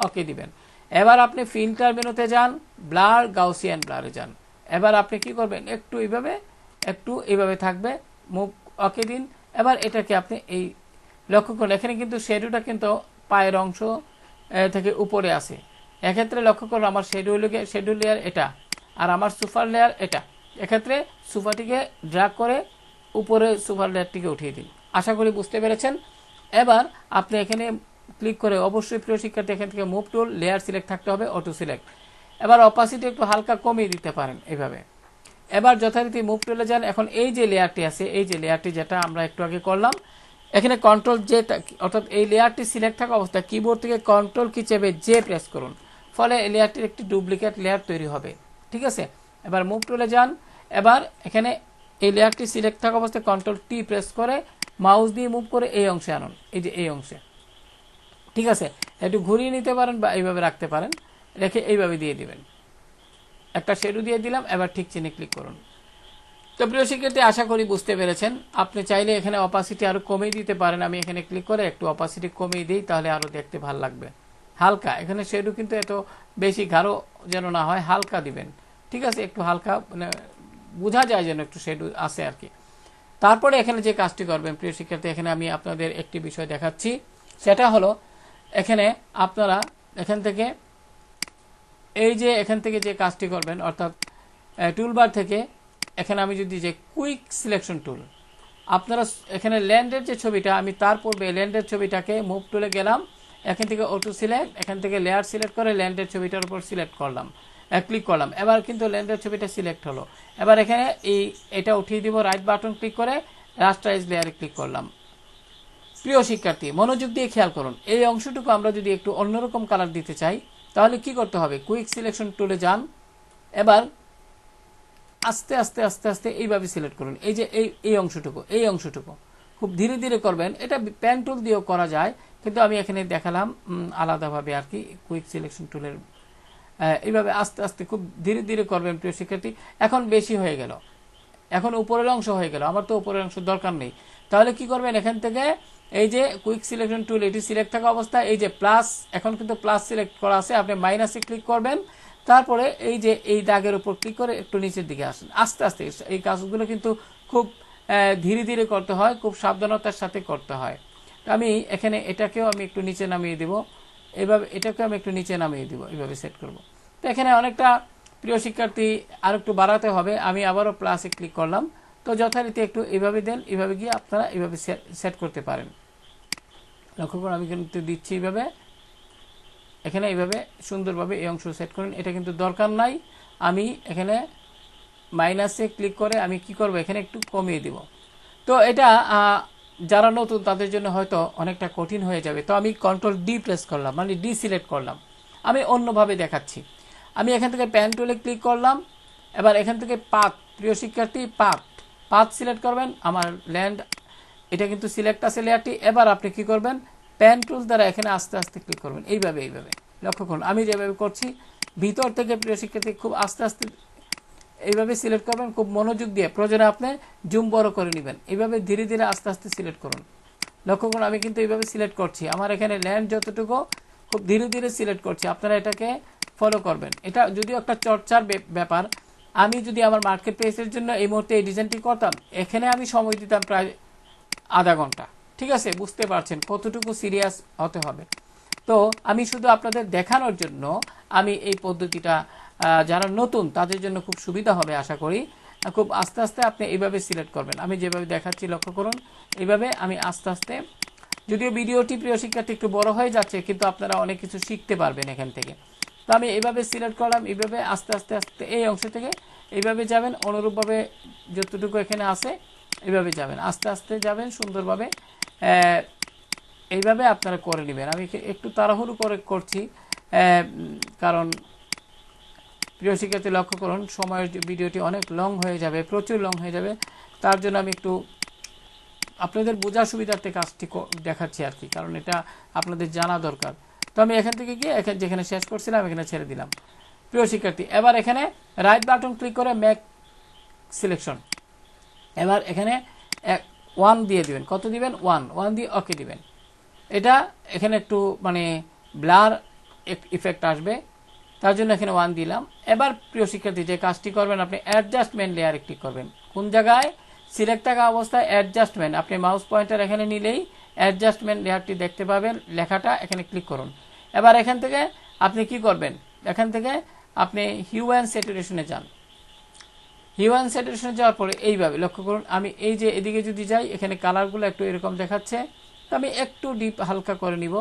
ওকে দিবেন। এবার আপনি ফিল্টার মেনুতে যান, ব্লার গাউসিয়ান ব্লারে যান। এবার আপনি কি করবেন, একটু এইভাবে একটু এইভাবে থাকবে, মুভ ওকে দিন। এবার এটাকে আপনি এই লক্ষ্য করুন, এখানে কিন্তু শ্যাডোটা কিন্তু পায়ের অংশ থেকে উপরে আসে। এক্ষেত্রে লক্ষ্য করুন আমার শ্যাডো লেয়ার এটা, আর আমার সুপার লেয়ার এটা। এক্ষেত্রে সুপারটিকে ড্র্যাগ করে উপরে সুপার লেয়ারটিকে উঠিয়ে দিন। আশা করি বুঝতে পেরেছেন। এবার আপনি এখানে ক্লিক করে অবশ্যই প্রিয় শিক্ষার্থী এখান থেকে মুভ টুল, লেয়ার সিলেক্ট থাকতে হবে, অটো সিলেক্ট। এবার অপাসিটি একটু হালকা কমিয়ে দিতে পারেন এইভাবে। এবার যথারীতি মুভ টুলে যান। এখন এই যে লেয়ারটি আছে, এই যে লেয়ারটি যেটা আমরা একটু আগে করলাম, এখানে কন্ট্রোল জে, অর্থাৎ এই লেয়ারটি সিলেক্ট থাকা অবস্থায় কিবোর্ড থেকে কন্ট্রোল কি চেপে জে প্রেস করুন, ফলে এই লেয়ারটির একটি ডুপ্লিকেট লেয়ার তৈরি হবে। ঠিক আছে, এবার মুভ টুলে যান। এবার এখানে এই লেয়ারটি সিলেক্ট থাকা অবস্থায় কন্ট্রোল টি প্রেস করে মাউস দিয়ে মুভ করে এই অংশে আনুন, এই যে এই অংশে। ঠিক আছে, একটু ঘুরিয়ে নিতে পারেন বা এইভাবে রাখতে পারেন, রেখে এইভাবে দিয়ে দিবেন। একটা শ্যাডো দিয়ে দিলাম। এবার ঠিক চিহ্নে ক্লিক করুন। তো প্রিয় শিক্ষার্থী, আশা করি বুঝতে পেরেছেন। আপনি চাইলে এখানে অপাসিটি আরো কমিয়ে দিতে পারেন। আমি এখানে ক্লিক করে একটু অপাসিটি কমিয়ে দিই, তাহলে আরো দেখতে ভালো লাগবে। হালকা, এখানে শ্যাডো কিন্তু এত বেশি গাঢ় যেন না হয়, হালকা দিবেন। ঠিক আছে, একটু হালকা, মানে বোঝা যায় যেন একটু শ্যাডো আছে আর কি। তারপরে এখানে যে কাজটি করবেন প্রিয় শিক্ষার্থী, এখানে আমি আপনাদের একটি বিষয় দেখাচ্ছি। সেটা হলো এখানে আপনারা এখান থেকে এই যে এখান থেকে যে কাজটি করবেন, অর্থাৎ টুলবার থেকে এখানে আমি যদি যে কুইক সিলেকশন টুল, আপনারা এখানে ল্যান্ডের যে ছবিটা, আমি তার পূর্বে ল্যান্ডের ছবিটাকে মুভ টুলে গেলাম, এখান থেকে অটো সিলেক্ট, এখান থেকে লেয়ার সিলেক্ট করে ল্যান্ডের ছবিটার উপর সিলেক্ট করলাম, ক্লিক করলাম। এবার কিন্তু ল্যান্ডের ছবিটা সিলেক্ট হলো। এবার এখানে এটা উঠিয়ে দিব, রাইট বাটন ক্লিক করে রাস্টারাইজ লেয়ারে ক্লিক করলাম। প্রিয় শিক্ষার্থী, মনোযোগ দিয়ে খেয়াল করুন, এই অংশটুকু আমরা যদি একটু অন্যরকম কালার দিতে চাই, তাহলে কি করতে হবে? কুইক সিলেকশন টুলে যান। এবার আস্তে আস্তে আস্তে আস্তে এইভাবে সিলেক্ট করুন। এই যে এই অংশটুকু খুব ধীরে ধীরে করবেন। এটা পেন টুল দিয়েও করা যায়, কিন্তু আমি এখানে দেখালাম আলাদাভাবে আর কি, কুইক সিলেকশন টুলের। এইভাবে আস্তে আস্তে খুব ধীরে ধীরে করবেন প্রিয় শিক্ষার্থী। এখন বেশি হয়ে গেল, এখন উপরের অংশ হয়ে গেল, আমার তো উপরের অংশ দরকার নেই। তাহলে কি করবেন? এখান থেকে এই যে কুইক সিলেকশন টুল, এটি সিলেক্ট থাকা অবস্থায় এই যে প্লাস, এখন কিন্তু প্লাস সিলেক্ট করা আছে, আপনি মাইনাসে ক্লিক করবেন। তারপরে এই যে এই দাগের উপর ক্লিক করে একটু নিচের দিকে আসেন, আস্তে আস্তে। এই কাজগুলো কিন্তু খুব ধীরে ধীরে করতে হয়, খুব সাবধানতার সাথে করতে হয়। আমি এখানে এটাকেও আমি একটু নিচে নামিয়ে দিব, এইভাবে এটাকেও আমি একটু নিচে নামিয়ে দিব, এইভাবে সেট করব। তো এখানে অনেকটা প্রিয় শিক্ষার্থী আর একটু বাড়াতে হবে। আমি আবারও প্লাসে ক্লিক করলাম। তো যথারীতি একটু এইভাবে দেন, এইভাবে গিয়ে আপনারা এইভাবে সেট করতে পারেন। লক্ষ্য করুন, আমি কিন্তু দিচ্ছি এইভাবে, এখানে এইভাবে সুন্দরভাবে এই অংশ সেট করুন। এটা কিন্তু দরকার নাই। আমি এখানে মাইনাসে ক্লিক করে আমি কি করব? এখানে একটু কমিয়ে দিব। তো এটা যারা নতুন তাদের জন্য হয়তো অনেকটা কঠিন হয়ে যাবে। তো আমি কন্ট্রোল ডি প্রেস করলাম, মানে ডি সিলেক্ট করলাম। আমি অন্যভাবে দেখাচ্ছি। আমি এখান থেকে প্যান টুলে ক্লিক করলাম। এবার এখান থেকে পাথ, প্রিয় শিক্ষার্থী, পাথ সিলেক্ট করবেন। আমার ল্যান্ড এটা কিন্তু সিলেক্ট আছে লেয়ারটি। এবার আপনি কি করবেন? প্যান টুল দ্বারা এখানে আস্তে আস্তে ক্লিক করবেন, এইভাবে। লক্ষ্য করুন আমি যেভাবে করছি, ভিতর থেকে প্রিয় শিক্ষার্থী খুব আস্তে আস্তে এইভাবে সিলেক্ট করবেন, খুব মনোযোগ দিয়ে। প্রয়োজনে আপনি জুম বড় করে নেবেন। এইভাবে ধীরে ধীরে আস্তে আস্তে সিলেক্ট করুন। লক্ষ্য করুন আমি কিন্তু এইভাবে সিলেক্ট করছি। আমার এখানে ল্যান্ড যতটুকু খুব ধীরে ধীরে সিলেক্ট করছি, আপনারা এটাকে ফলো করবেন। এটা যদিও একটা চর্চার ব্যাপার। আমি যদি আমার মার্কেট প্লেসের জন্য এই মুহূর্তে এই ডিজাইনটি করতাম, এখানে আমি সময় দিতাম প্রায় আধা ঘন্টা। ঠিক আছে, বুঝতে পারছেন কতটুকু সিরিয়াস হতে হবে। তো আমি শুধু আপনাদের দেখানোর জন্য আমি এই পদ্ধতিটা, যারা নতুন তাদের জন্য খুব সুবিধা হবে আশা করি। খুব আস্তে আস্তে আপনি এইভাবে সিলেক্ট করবেন। আমি যেভাবে দেখাচ্ছি লক্ষ্য করুন, এইভাবে আমি আস্তে আস্তে, যদিও ভিডিওটি প্রিয় শিক্ষার্থী একটু বড় হয়ে যাচ্ছে, কিন্তু আপনারা অনেক কিছু শিখতে পারবেন এখান থেকে। তো আমি এইভাবে সিলেক্ট করলাম, এইভাবে আস্তে আস্তে আস্তে এই অংশ থেকে এইভাবে যাবেন, অনুরূপভাবে যতটুকু এখানে আছে এইভাবে যাবেন, আস্তে আস্তে যাবেন সুন্দরভাবে। এইভাবে আপনারা করে নেবেন। আমি একটু তাড়াহুড়ো করে করছি, কারণ প্রিয় শিক্ষার্থী লক্ষ্য করুন সময়ের ভিডিওটি অনেক লং হয়ে যাবে, প্রচুর লং হয়ে যাবে। তার জন্য আমি একটু আপনাদের বোঝার সুবিধার্থে কাজটি দেখাচ্ছি আর কি, কারণ এটা আপনাদের জানা দরকার। তো আমি এখান থেকে গিয়ে যেখানে শেষ করছিলাম এখানে ছেড়ে দিলাম। প্রিয় শিক্ষার্থী, এবার এখানে রাইট বাটন ক্লিক করে মেক সিলেকশন। এবার এখানে 1 দিয়ে দিবেন। কত দিবেন? 1 দিয়ে ওকে দিবেন। এটা এখানে একটু মানে ব্লার ইফেক্ট আসবে, তার জন্য এখানে 1 দিলাম। এবার প্রিয় শিক্ষার্থী যে কাজটি করবেন, আপনি অ্যাডজাস্টমেন্ট লেয়ারে ক্লিক করবেন। কোন জায়গায়? সিলেক্ট থাকা অবস্থায় অ্যাডজাস্টমেন্ট, আপনি মাউস পয়েন্টার এখানে নিলেই অ্যাডজাস্টমেন্ট লেয়ারটি দেখতে পাবেন, লেখাটা এখানে ক্লিক করুন। এবার এখান থেকে আপনি কি করবেন? এখান থেকে আপনি হিউ অ্যান্ড স্যাচুরেশনে যান। হিউ অ্যান্ড স্যাচুরেশনে যাওয়ার পরে এইভাবে লক্ষ্য করুন, আমি এই যে এদিকে যদি যাই, এখানে কালারগুলো একটু এরকম দেখাচ্ছে, তো আমি একটু ডিপ হালকা করে নিব,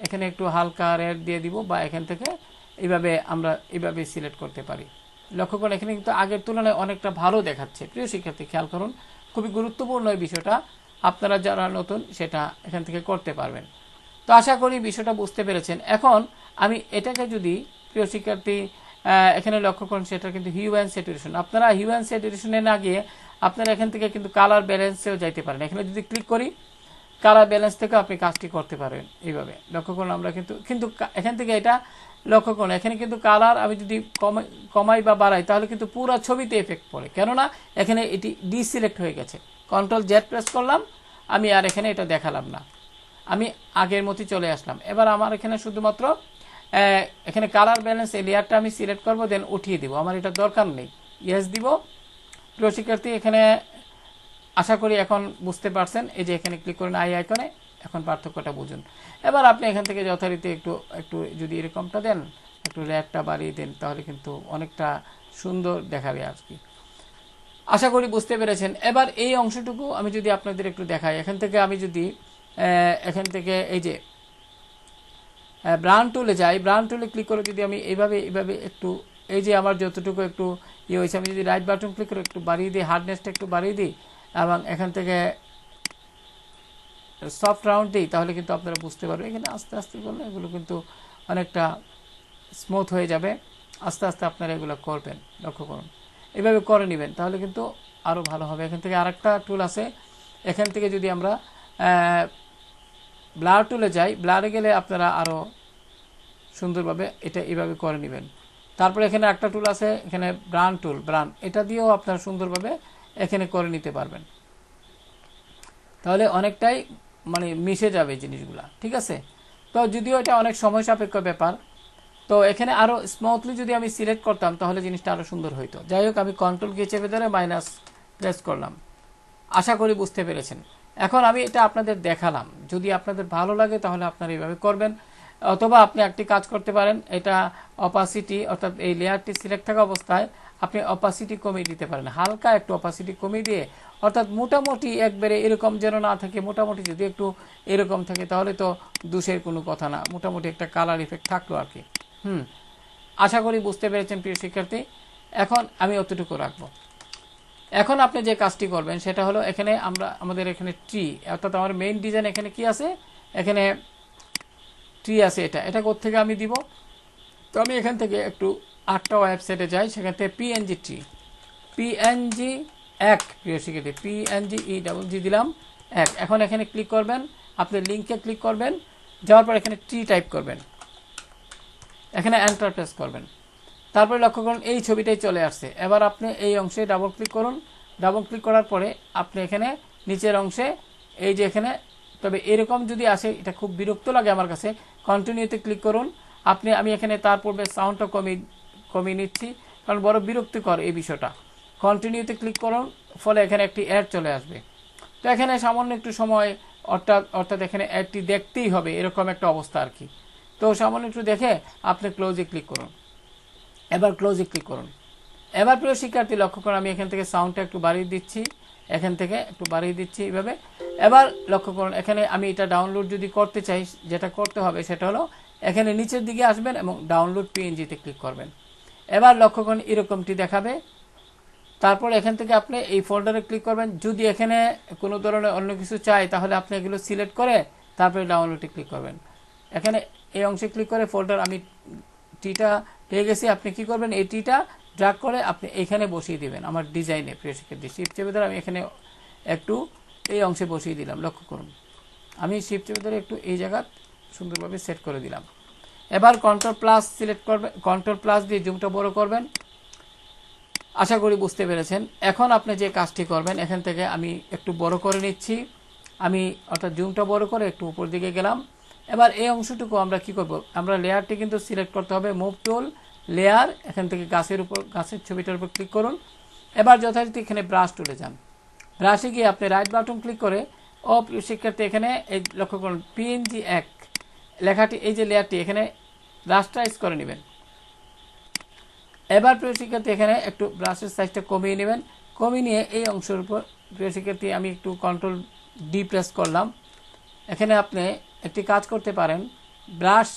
এখানে একটু হালকা রেড দিয়ে দিব, বা এখান থেকে এইভাবে আমরা এইভাবে সিলেক্ট করতে পারি। লক্ষ্য করুন এখানে কিন্তু আগের তুলনায় অনেকটা ভালো দেখাচ্ছে। প্রিয় শিক্ষার্থী, খেয়াল করুন, খুবই গুরুত্বপূর্ণ এই বিষয়টা, আপনারা যারা নতুন সেটা এখান থেকে করতে পারবেন। তো আশা করি বিষয়টা বুঝতে পেরেছেন। এখন আমি এটাকে যদি, প্রিয় শিক্ষার্থী, এখানে লক্ষ্য করুন, সেটা কিন্তু হিউ অ্যান্ড স্যাচুরেশন। আপনারা হিউ অ্যান্ড স্যাচুরেশনে না গিয়ে আপনারা এখান থেকে কিন্তু কালার ব্যালেন্সেও যাইতে পারেন। এখানে যদি ক্লিক করি, কালার ব্যালেন্স থেকে আপনি কাজটি করতে পারেন এইভাবে। লক্ষ্য করুন আমরা কিন্তু কিন্তু এখান থেকে এটা লক্ষ্য করুন, এখানে কিন্তু কালার আমি যদি কমাই বা বাড়াই, তাহলে কিন্তু পুরো ছবিতে এফেক্ট পড়ে, কেননা এখানে এটি ডিসিলেক্ট হয়ে গেছে। কন্ট্রোল জেড প্রেস করলাম, আমি আর এখানে এটা দেখালাম না, আমি আগের মতোই চলে আসলাম। এবার আমার এখানে শুধুমাত্র এখানে কালার ব্যালেন্স এই লেয়ারটা আমি সিলেক্ট করবো, দেন উঠিয়ে দিব, আমার এটা দরকার নেই, ইয়েস দিব। প্রিয় শিক্ষার্থী, এখানে আশা করি এখন বুঝতে পারছেন। এই যে এখানে ক্লিক করেন আই আইকনে, এখন পার্থক্যটা বুঝুন। এবার আপনি এখান থেকে যথারীতি একটু একটু যদি এরকমটা দেন, একটু রেডটা বাড়িয়ে দেন, তাহলে কিন্তু অনেকটা সুন্দর দেখাবে আর কি। আশা করি বুঝতে পেরেছেন। এবার এই অংশটুকু আমি যদি আপনাদের একটু দেখাই, এখান থেকে আমি যদি এখান থেকে এই যে ব্রাউন টুলে যাই, ব্রাউন টুলে ক্লিক করে যদি আমি এইভাবে এইভাবে একটু, এই যে আমার যতটুকু একটু ইয়ে হয়েছে, আমি যদি রাইট বাটন ক্লিক করে একটু বাড়িয়ে দিই, হার্ডনেসটা একটু বাড়িয়ে দিই, এবং এখান থেকে সফট রাউন্ড দিই, তাহলে কিন্তু আপনারা বুঝতে পারবেন এখানে আস্তে আস্তে করলে এগুলো কিন্তু অনেকটা স্মুথ হয়ে যাবে। আস্তে আস্তে আপনারা এগুলো করবেন, লক্ষ্য করুন, এভাবে করে নেবেন, তাহলে কিন্তু আরও ভালো হবে। এখান থেকে আরেকটা টুল আছে, এখান থেকে যদি আমরা ব্লার টুলে যাই, ব্লারে গেলে আপনারা আরও সুন্দরভাবে এটা এইভাবে করে নেবেন। তারপরে এখানে একটা টুল আছে, এখানে ব্রান টুল, ব্রান, এটা দিয়েও আপনারা সুন্দরভাবে এখানে করে নিতে পারবেন, তাহলে অনেকটাই মানে মিশে যাবে জিনিসগুলা, ঠিক আছে। তো যদিও এটা অনেক সময় সাপেক্ষ ব্যাপার, তো এখানে আরও স্মুথলি যদি আমি সিলেক্ট করতাম, তাহলে জিনিসটা আরও সুন্দর হইতো। যাই হোক, আমি কন্ট্রোল কে চেপে ধরে মাইনাস প্রেস করলাম। আশা করি বুঝতে পেরেছেন। এখন আমি এটা আপনাদের দেখালাম, যদি আপনাদের ভালো লাগে তাহলে আপনারা এইভাবে করবেন, অথবা আপনি একটি কাজ করতে পারেন, এটা অপাসিটি, অর্থাৎ এই লেয়ারটি সিলেক্ট থাকা অবস্থায় আপনি অপাসিটি কমিয়ে দিতে পারেন, হালকা একটু অপাসিটি কমিয়ে দিয়ে, অর্থাৎ মোটামুটি একবারে এরকম যেন না থাকে, মোটামুটি যদি একটু এরকম থাকে, তাহলে তো দোষের কোনো কথা না, মোটামুটি একটা কালার ইফেক্ট থাকলো আর কি। আশা করি বুঝতে পেরেছেন প্রিয় শিক্ষার্থী। এখন আমি অতটুকু রাখবো। এখন আপনি যে কাজটি করবেন সেটা হলো, এখানে আমাদের এখানে ট্রি, অর্থাৎ আমার মেইন ডিজাইন এখানে কি আছে, এখানে ট্রি আছে, এটা কোত্থেকে আমি দিব। তো আমি এখান থেকে একটু আটটা ওয়েবসাইটে যাই, সেখান থেকে পিএনজি ট্রি, পিএনজি এক, প্রিয় শিক্ষার্থী, PNG দিলাম এক। এখন এখানে ক্লিক করবেন, আপনি লিঙ্কে ক্লিক করবেন, যাওয়ার পর এখানে ট্রি টাইপ করবেন, এখানে এন্টার প্রেস করবেন, তারপরে লক্ষ্য করুন এই ছবিটাই চলে আসছে। এবার আপনি এই অংশে ডাবল ক্লিক করুন, ডাবল ক্লিক করার পরে আপনি এখানে নিচের অংশে এই যে এখানে, তবে এরকম যদি আসে এটা খুব বিরক্ত লাগে আমার কাছে, কন্টিনিউতে ক্লিক করুন। আমি এখানে তার পূর্বে সাউন্ডটা কমিয়ে নিচ্ছি, কারণ বড় বিরক্তিকর এই বিষয়টা। কন্টিনিউতে ক্লিক করুন, ফলে এখানে একটি অ্যাড চলে আসবে। তো এখানে সামান্য একটু সময়, অর্থাৎ এখানে অ্যাডটি দেখতেই হবে, এরকম একটা অবস্থা আর কি। তো সামান্য একটু দেখে আপনি ক্লোজে ক্লিক করুন, এবার ক্লোজে ক্লিক করুন। এবার প্রিয় শিক্ষার্থী লক্ষ্য করুন, আমি এখান থেকে সাউন্ডটা একটু বাড়িয়ে দিচ্ছি, এখান থেকে একটু বাড়িয়ে দিচ্ছি এইভাবে। এবার লক্ষ্য করুন, এখানে আমি এটা ডাউনলোড যদি করতে চাই, যেটা করতে হবে সেটা হলো এখানে নিচের দিকে আসবেন এবং ডাউনলোড পিএনজিতে ক্লিক করবেন। এবার লক্ষ্য করুন এরকমটি দেখাবে। তারপর এখান থেকে আপনি এই ফোল্ডারে ক্লিক করবেন। যদি এখানে কোনো ধরনের অন্য কিছু চাই, তাহলে আপনি এগুলো সিলেক্ট করে তারপরে ডাউনলোডে ক্লিক করবেন। এখানে এই অংশে ক্লিক করে ফোল্ডার, আমি টিটা পেয়ে গেছি, আপনি কি করবেন, এই টিটা ড্র্যাগ করে আপনি এখানে বসিয়ে দিবেন আমার ডিজাইনে। প্রিয় শিক্ষার্থী, শিফট চেপে ধরে আমি এখানে একটু এই অংশে বসিয়ে দিলাম, লক্ষ্য করুন আমি শিফট চেপে ধরে একটু এই জায়গা সুন্দরভাবে সেট করে দিলাম। এবার কন্ট্রোল প্লাস সিলেক্ট করবেন, কন্ট্রোল প্লাস দিয়ে জুমটা বড় করবেন। আশা করি বুঝতে পেরেছেন। এখন আপনি যে কাজটি করবেন, এখান থেকে আমি একটু বড় করে নিচ্ছি, আমি অর্থাৎ জুমটা বড় করে একটু উপর দিকে গেলাম। এবার এই অংশটুকু আমরা কি করব, আমরা লেয়ারটি কিন্তু সিলেক্ট করতে হবে, মুভ টুল, লেয়ার, এখান থেকে গাছের ছবিটার উপর ক্লিক করুন। এবার যথারীতি এখানে ব্রাশ টুলে যান, ব্রাশে গিয়ে আপনি রাইট বাটন ক্লিক করে প্রিয় শিক্ষার্থী এখানে এই লক্ষ্য করুন পিএনজি 1 লেখাটি, এই যে লেয়ারটি এখানে রাস্টারাইজ করে নেবেন। এবার প্রিয় শিক্ষার্থী এখানে একটু ব্রাশের সাইজটা কমিয়ে নেবেন, কমিয়ে নিয়ে এই অংশের উপর প্রিয় শিক্ষার্থী আমি একটু কন্ট্রোল ডি প্রেস করলাম। এখানে আপনি একটি কাজ করতে পারেন, ব্রাশ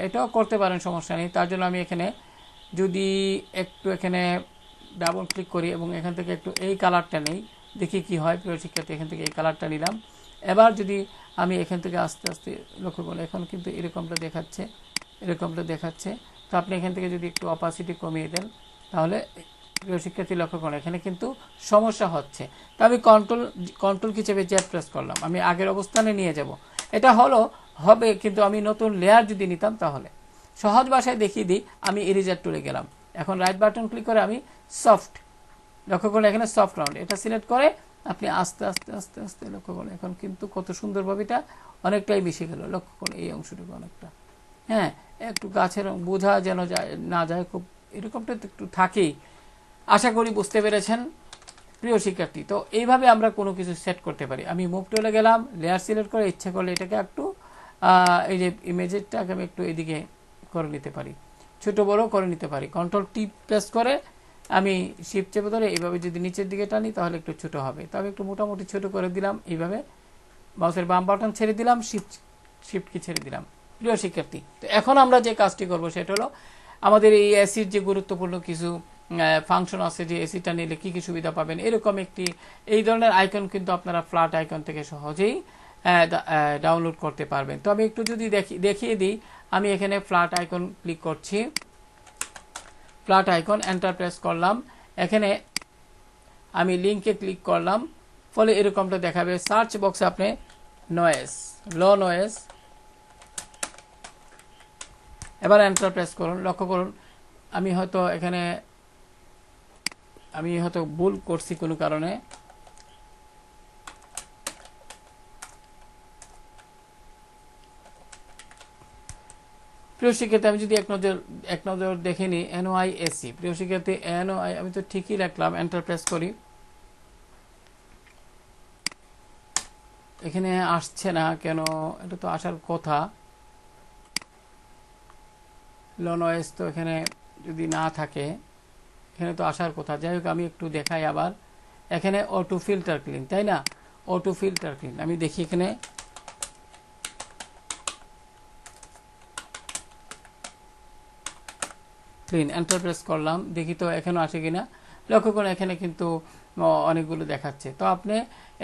এটাও করতে পারেন, সমস্যা নেই। তার জন্য আমি এখানে যদি একটু এখানে ডাবল ক্লিক করি এবং এখান থেকে একটু এই কালারটা নেই, দেখি কি হয়। প্রিয় শিক্ষার্থী এখান থেকে এই কালারটা নিলাম। এবার যদি আমি এখান থেকে আস্তে আস্তে লক্ষ্য করি, এখন কিন্তু এরকমটা দেখাচ্ছে। তো আপনি এখান থেকে যদি একটু অপাসিটি কমিয়ে দেন তাহলে প্রিয় শিক্ষার্থী লক্ষ্য করেন এখানে কিন্তু সমস্যা হচ্ছে। তো আমি কন্ট্রোল কি চেপে জেড প্রেস করলাম, আমি আগের অবস্থানে নিয়ে যাব। এটা হবে, কিন্তু আমি নতুন লেয়ার যদি নিতাম তাহলে। সহজ ভাষায় দেখিয়ে দিই, আমি ইরেজার টুলে গেলাম, এখন রাইট বাটন ক্লিক করে আমি সফট, লক্ষ্য করলে এখানে সফট রাউন্ড, এটা সিলেক্ট করে আপনি আস্তে আস্তে আস্তে আস্তে লক্ষ্য করুন এখন কিন্তু কত সুন্দরভাবে এটা অনেকটাই মিশে গেল। লক্ষ্য করুন এই অংশটুকু অনেকটা, হ্যাঁ, একটু গাছের বোঝা যেন না যায়, খুব এরকমটা একটু থাকেই। আশা করি বুঝতে পেরেছেন প্রিয় শিক্ষার্থী। তো এইভাবে আমরা কোনো কিছু সেট করতে পারি। আমি মুভ টুলে গেলাম, লেয়ার সিলেক্ট করে ইচ্ছা করলে এটাকে একটু এই যে ইমেজটাকে আমি একটু এদিকে করে নিতে পারি, ছোট বড় করে নিতে পারি। কন্ট্রোল টি প্রেস করে আমি শিফট চেপে ধরে এইভাবে যদি নিচের দিকে টানি তাহলে একটু ছোট হবে। তো আমি একটু মোটামুটি ছোট করে দিলাম, এইভাবে মাউসের বাম বাটন ছেড়ে দিলাম, শিফট কি ছেড়ে দিলাম। প্রিয় শিক্ষার্থী, তো এখন আমরা যে কাজটি করব সেটা হলো আমাদের এই এসির যে গুরুত্বপূর্ণ কিছু ফাংশন আছে, যে এসিটা নিলে কি কি সুবিধা পাবেন, এরকম এই ধরনের আইকন কিন্তু আপনারা ফ্ল্যাট আইকন থেকে সহজেই ডাউনলোড করতে পারবেন। তো আমি একটু যদি দেখিয়ে দিই, আমি এখানে ফ্ল্যাট আইকন ক্লিক করছি, ফ্ল্যাট আইকন এন্টার প্রেস করলাম, এখানে আমি লিঙ্কে ক্লিক করলাম, ফলে এরকমটা দেখাবে। সার্চ বক্সে আপনি লো নয়েজ, এবার এন্টার প্রেস করুন। লক্ষ্য করুন আমি হয়তো ভুল করছি কোনো কারণে। প্রিয় শিক্ষার্থী আমি যদি এক নজর দেখে নিই, NOIAC, প্রিয় শিক্ষার্থী NOI আমি তো ঠিকই রাখলাম, এন্টার প্রেস করি, এখানে আসছে না কেন? এটা তো আসার কথা। লো নয়েজ তো এখানে যদি না থাকে, এখানে তো আসার কথা। যাই হোক আমি একটু দেখাই আবার, এখানে অটো ফিল্টার ক্লিন, তাই না? অটো ফিল্টার ক্লিন আমি দেখি এখানে, ক্লিন এন্টার প্রেস করলাম, দেখি তো এখানে আসে কিনা। লক্ষ্য করুন এখানে কিন্তু অনেকগুলো দেখাচ্ছে। তো আপনি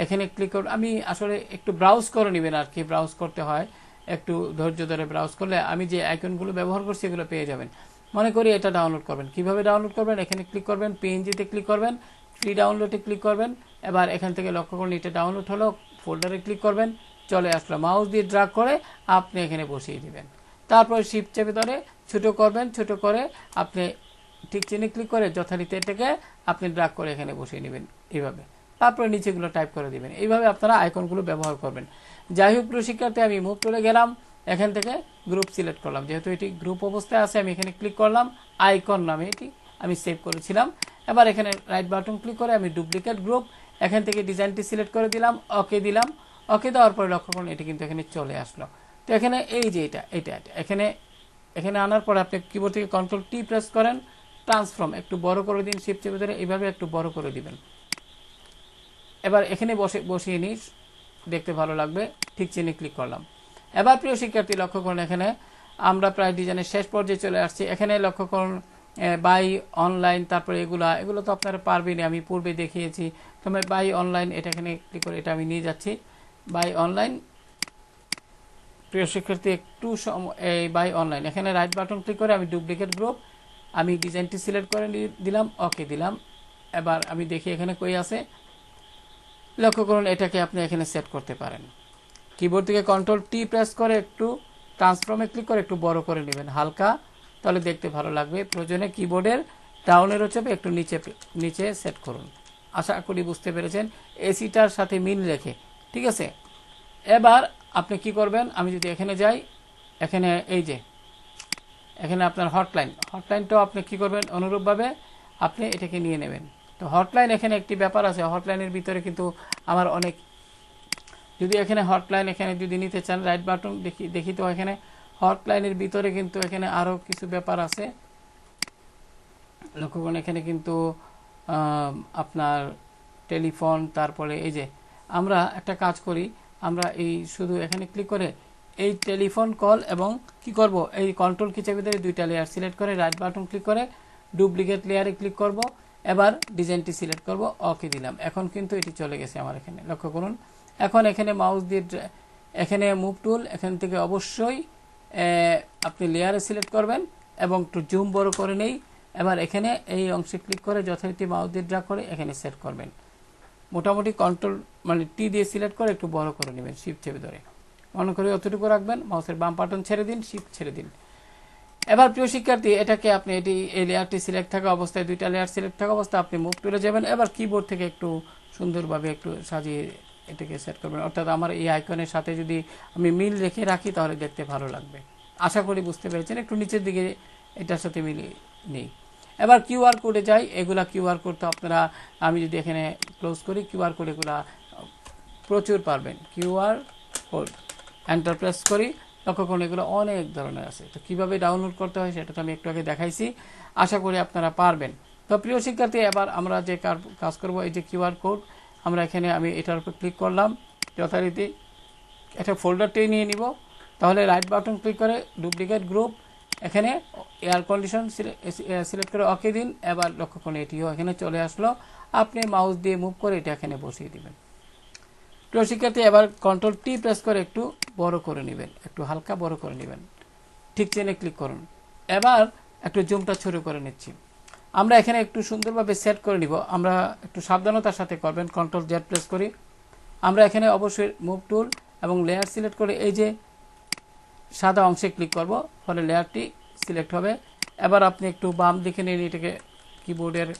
এখানে ক্লিক করুন, আমি আসলে একটু ব্রাউজ করে নেবেন আর কি, ব্রাউজ করতে হয়, একটু ধৈর্য ধরে ব্রাউজ করলে আমি যে আইকনগুলো ব্যবহার করছি এগুলো পেয়ে যাবেন। মনে করি এটা ডাউনলোড করবেন, কিভাবে ডাউনলোড করবেন? এখানে ক্লিক করবেন, পিএনজিতে ক্লিক করবেন, ফ্রি ডাউনলোডে ক্লিক করবেন। এবার এখান থেকে লক্ষ্য করুন এটা ডাউনলোড হলো, ফোল্ডারে ক্লিক করবেন, চলে আসলো, মাউস দিয়ে ড্র্যাগ করে আপনি এখানে বসিয়ে দিবেন। তারপর শিফট চেপে ধরে ছোট করবেন, ছোট করে আপনি ঠিক চিহ্নে ক্লিক করে যথারীতি এটাকে আপনি ড্র্যাগ করে এখানে বসিয়ে নেবেন এইভাবে। তারপরে নিচেগুলো টাইপ করে দিবেন। এইভাবে আপনারা আইকনগুলো ব্যবহার করবেন। যাই হোক প্রিয় শিক্ষার্থী, আমি মুভ করে গেলাম, এখান থেকে গ্রুপ সিলেক্ট করলাম, যেহেতু এটি গ্রুপ অবস্থায় আছে আমি এখানে ক্লিক করলাম, আইকন নামে এটি আমি সেভ করেছিলাম। এবার এখানে রাইট বাটন ক্লিক করে আমি ডুপ্লিকেট গ্রুপ, এখান থেকে ডিজাইনটি সিলেক্ট করে দিলাম, ওকে দিলাম। ওকে দেওয়ার পরে লক্ষ্য করুন এটি কিন্তু এখানে চলে আসলো। তো এখানে এই যে এটা এখানে আনার পরে আপনি কিবোর্ড থেকে কন্ট্রোল টি প্রেস করেন, ট্রান্সফর্ম একটু বড় করে দিন, শিফট চেপে ধরে এইভাবে একটু বড় করে দিবেন। এবার এখানে বসিয়ে নিই, দেখতে ভালো লাগবে, ঠিক চিহ্নে ক্লিক করলাম। এবার প্রিয় শিক্ষার্থী লক্ষ্য করুন এখানে আমরা প্রায় ডিজাইনের শেষ পর্যায়ে চলে আসছি। এখানে লক্ষ্য করুন বাই অনলাইন, তারপরে এগুলো তো আপনারা পারবেন, আমি পূর্বে দেখিয়েছি। তবে বাই অনলাইন এটা এখানে ক্লিক করে এটা আমি নিয়ে যাচ্ছি, বাই অনলাইন। প্রিয় শিক্ষার্থী একটু এই বাই অনলাইন, এখানে রাইট বাটন ক্লিক করে আমি ডুপ্লিকেট গ্রুপ, আমি ডিজাইনটি সিলেক্ট করে দিলাম, ওকে দিলাম। এবার আমি দেখি এখানে কই আছে, লক্ষ্য করুন এটাকে আপনি এখানে সেট করতে পারেন। কিবোর্ড থেকে কন্ট্রোল টি প্রেস করে একটু ট্রান্সফর্মে ক্লিক করে একটু বড় করে নেবেন হালকা, তাহলে দেখতে ভালো লাগবে। প্রয়োজনে কিবোর্ডের ডাউনের চেপে একটু নিচে সেট করুন। আশা করি বুঝতে পেরেছেন, এসিটার সাথে মিল রেখে, ঠিক আছে। এবার আপনি কি করবেন, আমি যদি এখানে যাই, এখানে এই যে এখানে আপনার হটলাইনটাও আপনি কি করবেন, অনুরূপভাবে আপনি এটাকে নিয়ে নেবেন, তো হটলাইন এখানে একটি ব্যাপার আছে, হটলাইনের ভিতরে কিন্তু আমার অনেক, যদি এখানে হটলাইন এখানে যদি নিতে চান রাইট বাটন দেখি তো এখানে হটলাইনের ভিতরে কিন্তু এখানে আরও কিছু ব্যাপার আছে, লক্ষ্য করুন। এখানে কিন্তু আপনার টেলিফোন, তারপরে এই যে আমরা একটা কাজ করি, আমরা এই শুধু এখানে ক্লিক করে এই টেলিফোন কল এবং কি করব, এই কন্ট্রোল কি চেপে ধরে দুইটা লেয়ার সিলেক্ট করে রাইট বাটন ক্লিক করে ডুপ্লিকেট লেয়ারে ক্লিক করব, এবার ডিজাইনটি সিলেক্ট করব, ওকে দিলাম। এখন কিন্তু এটি চলে গেছে আমার এখানে, লক্ষ্য করুন। এখন এখানে মাউস দিয়ে এখানে মুভ টুল, এখান থেকে অবশ্যই আপনি লেয়ারে সিলেক্ট করবেন এবং একটু জুম বড় করে নেই। এবার এখানে এই অংশে ক্লিক করে যথারীতি মাউস দিয়ে ড্র্যাগ করে এখানে সেট করবেন। মোটামুটি কন্ট্রোল মানে টি দিয়ে সিলেক্ট করে একটু বড় করে নেবেন শিফট চেপে ধরে, মনে করে অতটুকু রাখবেন, মাউসের বাম বাটন ছেড়ে দিন, শিফট ছেড়ে দিন। এবার প্রিয় শিক্ষার্থী, এটাকে আপনি এই লেয়ারটি সিলেক্ট থাকা অবস্থায়, দুইটা লেয়ার সিলেক্ট থাকা অবস্থায় আপনি মুভ টুলে যাবেন। এবার কিবোর্ড থেকে একটু সুন্দরভাবে একটু সাজিয়ে এটাকে সেট করবেন। অর্থাৎ আমার এই আইকনের সাথে যদি আমি মিল রেখে রাখি তাহলে দেখতে ভালো লাগবে। আশা করি বুঝতে পেরেছেন। একটু নিচের দিকে এটার সাথে মিলিয়ে নেই। এবার কিউআর কোডে যাই। এগুলা কিউআর কোড তো আপনারা, আমি যদি এখানে ক্লোজ করি, কিউআর কোড এগুলা প্রচুর পারবেন। কিউআর কোড এন্টার প্রেস করি, লক্ষ্য করুন এগুলো অনেক ধরনের আছে। তো কীভাবে ডাউনলোড করতে হয় সেটা তো আমি একটু আগে দেখাইছি, আশা করি আপনারা পারবেন। তো প্রিয় শিক্ষার্থী, এবার আমরা যে কাজ করব, এই যে কিউআর কোড, আমরা এখানে আমি এটার উপর ক্লিক করলাম, যথারীতি এটা ফোল্ডারটাই নিয়ে নিব। তাহলে রাইট বাটন ক্লিক করে ডুপ্লিকেট গ্রুপ, এখানে এয়ার কন্ডিশন সিলেক্ট করে ওকে দিন। এবার লক্ষ্য করুন এটিও এখানে চলে আসলো। আপনি মাউস দিয়ে মুভ করে এটা এখানে বসিয়ে দিবেন। প্রিয় শিক্ষার্থী, এবার কন্ট্রোল টি প্রেস করে একটু বড় করে নেবেন, একটু হালকা বড় করে নেবেন, ঠিক চেনে ক্লিক করুন। এবার একটু জুমটা ছোট করে নিচ্ছি। আমরা এখানে একটু সুন্দরভাবে সেট করে নিব, আমরা একটু সাবধানতার সাথে করবেন। কন্ট্রোল জেড প্রেস করি, আমরা এখানে অবশ্যই মুভ টুল এবং লেয়ার সিলেক্ট করে এই যে সাদা অংশে ক্লিক করব, ফলে লেয়ারটি সিলেক্ট হবে। এবার আপনি একটু বাম দিকে নিন, এটাকে কিবোর্ডের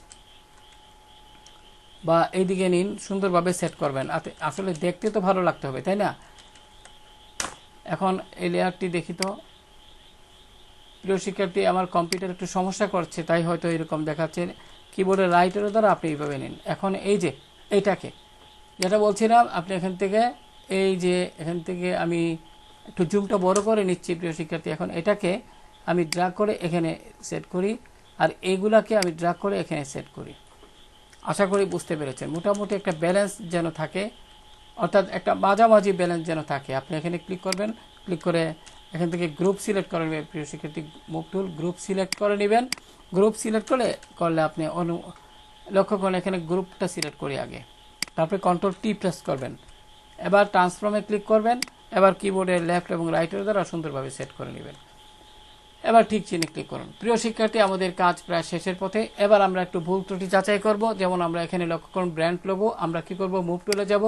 বা এইদিকে নিন, সুন্দরভাবে সেট করবেন। আসলে দেখতে তো ভালো লাগতে হবে, তাই না? এখন এই লেয়ারটি দেখি তো। প্রিয় শিক্ষার্থী, আমার কম্পিউটার একটু সমস্যা করছে, তাই হয়তো এরকম দেখাচ্ছে। কিবোর্ডের রাইটের দ্বারা আপনি এইভাবে নিন। এখন এই যে এইটাকে যেটা বলছিলাম, আপনি এখান থেকে এই যে এখান থেকে আমি একটু জুমটা বড় করে নিচ্ছি প্রিয় শিক্ষার্থী। এখন এটাকে আমি ড্র্যাগ করে এখানে সেট করি, আর এইগুলাকে আমি ড্র্যাগ করে এখানে সেট করি। আশা করি বুঝতে পেরেছেন। মোটামুটি একটা ব্যালেন্স যেন থাকে, অর্থাৎ একটা মাঝামাঝি ব্যালেন্স যেন থাকে। আপনি এখানে ক্লিক করবেন, ক্লিক করে এখান থেকে গ্রুপ সিলেক্ট করে নেবেন। প্রিয় শিক্ষার্থী, মুভ টুল গ্রুপ সিলেক্ট করে নেবেন। গ্রুপ সিলেক্ট করলে আপনি লক্ষ্য করেন এখানে গ্রুপটা সিলেক্ট করি আগে, তারপরে কন্ট্রোল টি প্রেস করবেন। এবার ট্রান্সফর্মে ক্লিক করবেন। এবার কিবোর্ডের লেফট এবং রাইটের দ্বারা সুন্দরভাবে সেট করে নেবেন। এবার ঠিক চিহ্নে ক্লিক করুন। প্রিয় শিক্ষার্থী, আমাদের কাজ প্রায় শেষের পথে। এবার আমরা একটু ভুল ত্রুটি যাচাই করব। যেমন আমরা এখানে লক্ষ্য করুন ব্র্যান্ড লোগো, আমরা কি করব, মুভ টুলে যাব,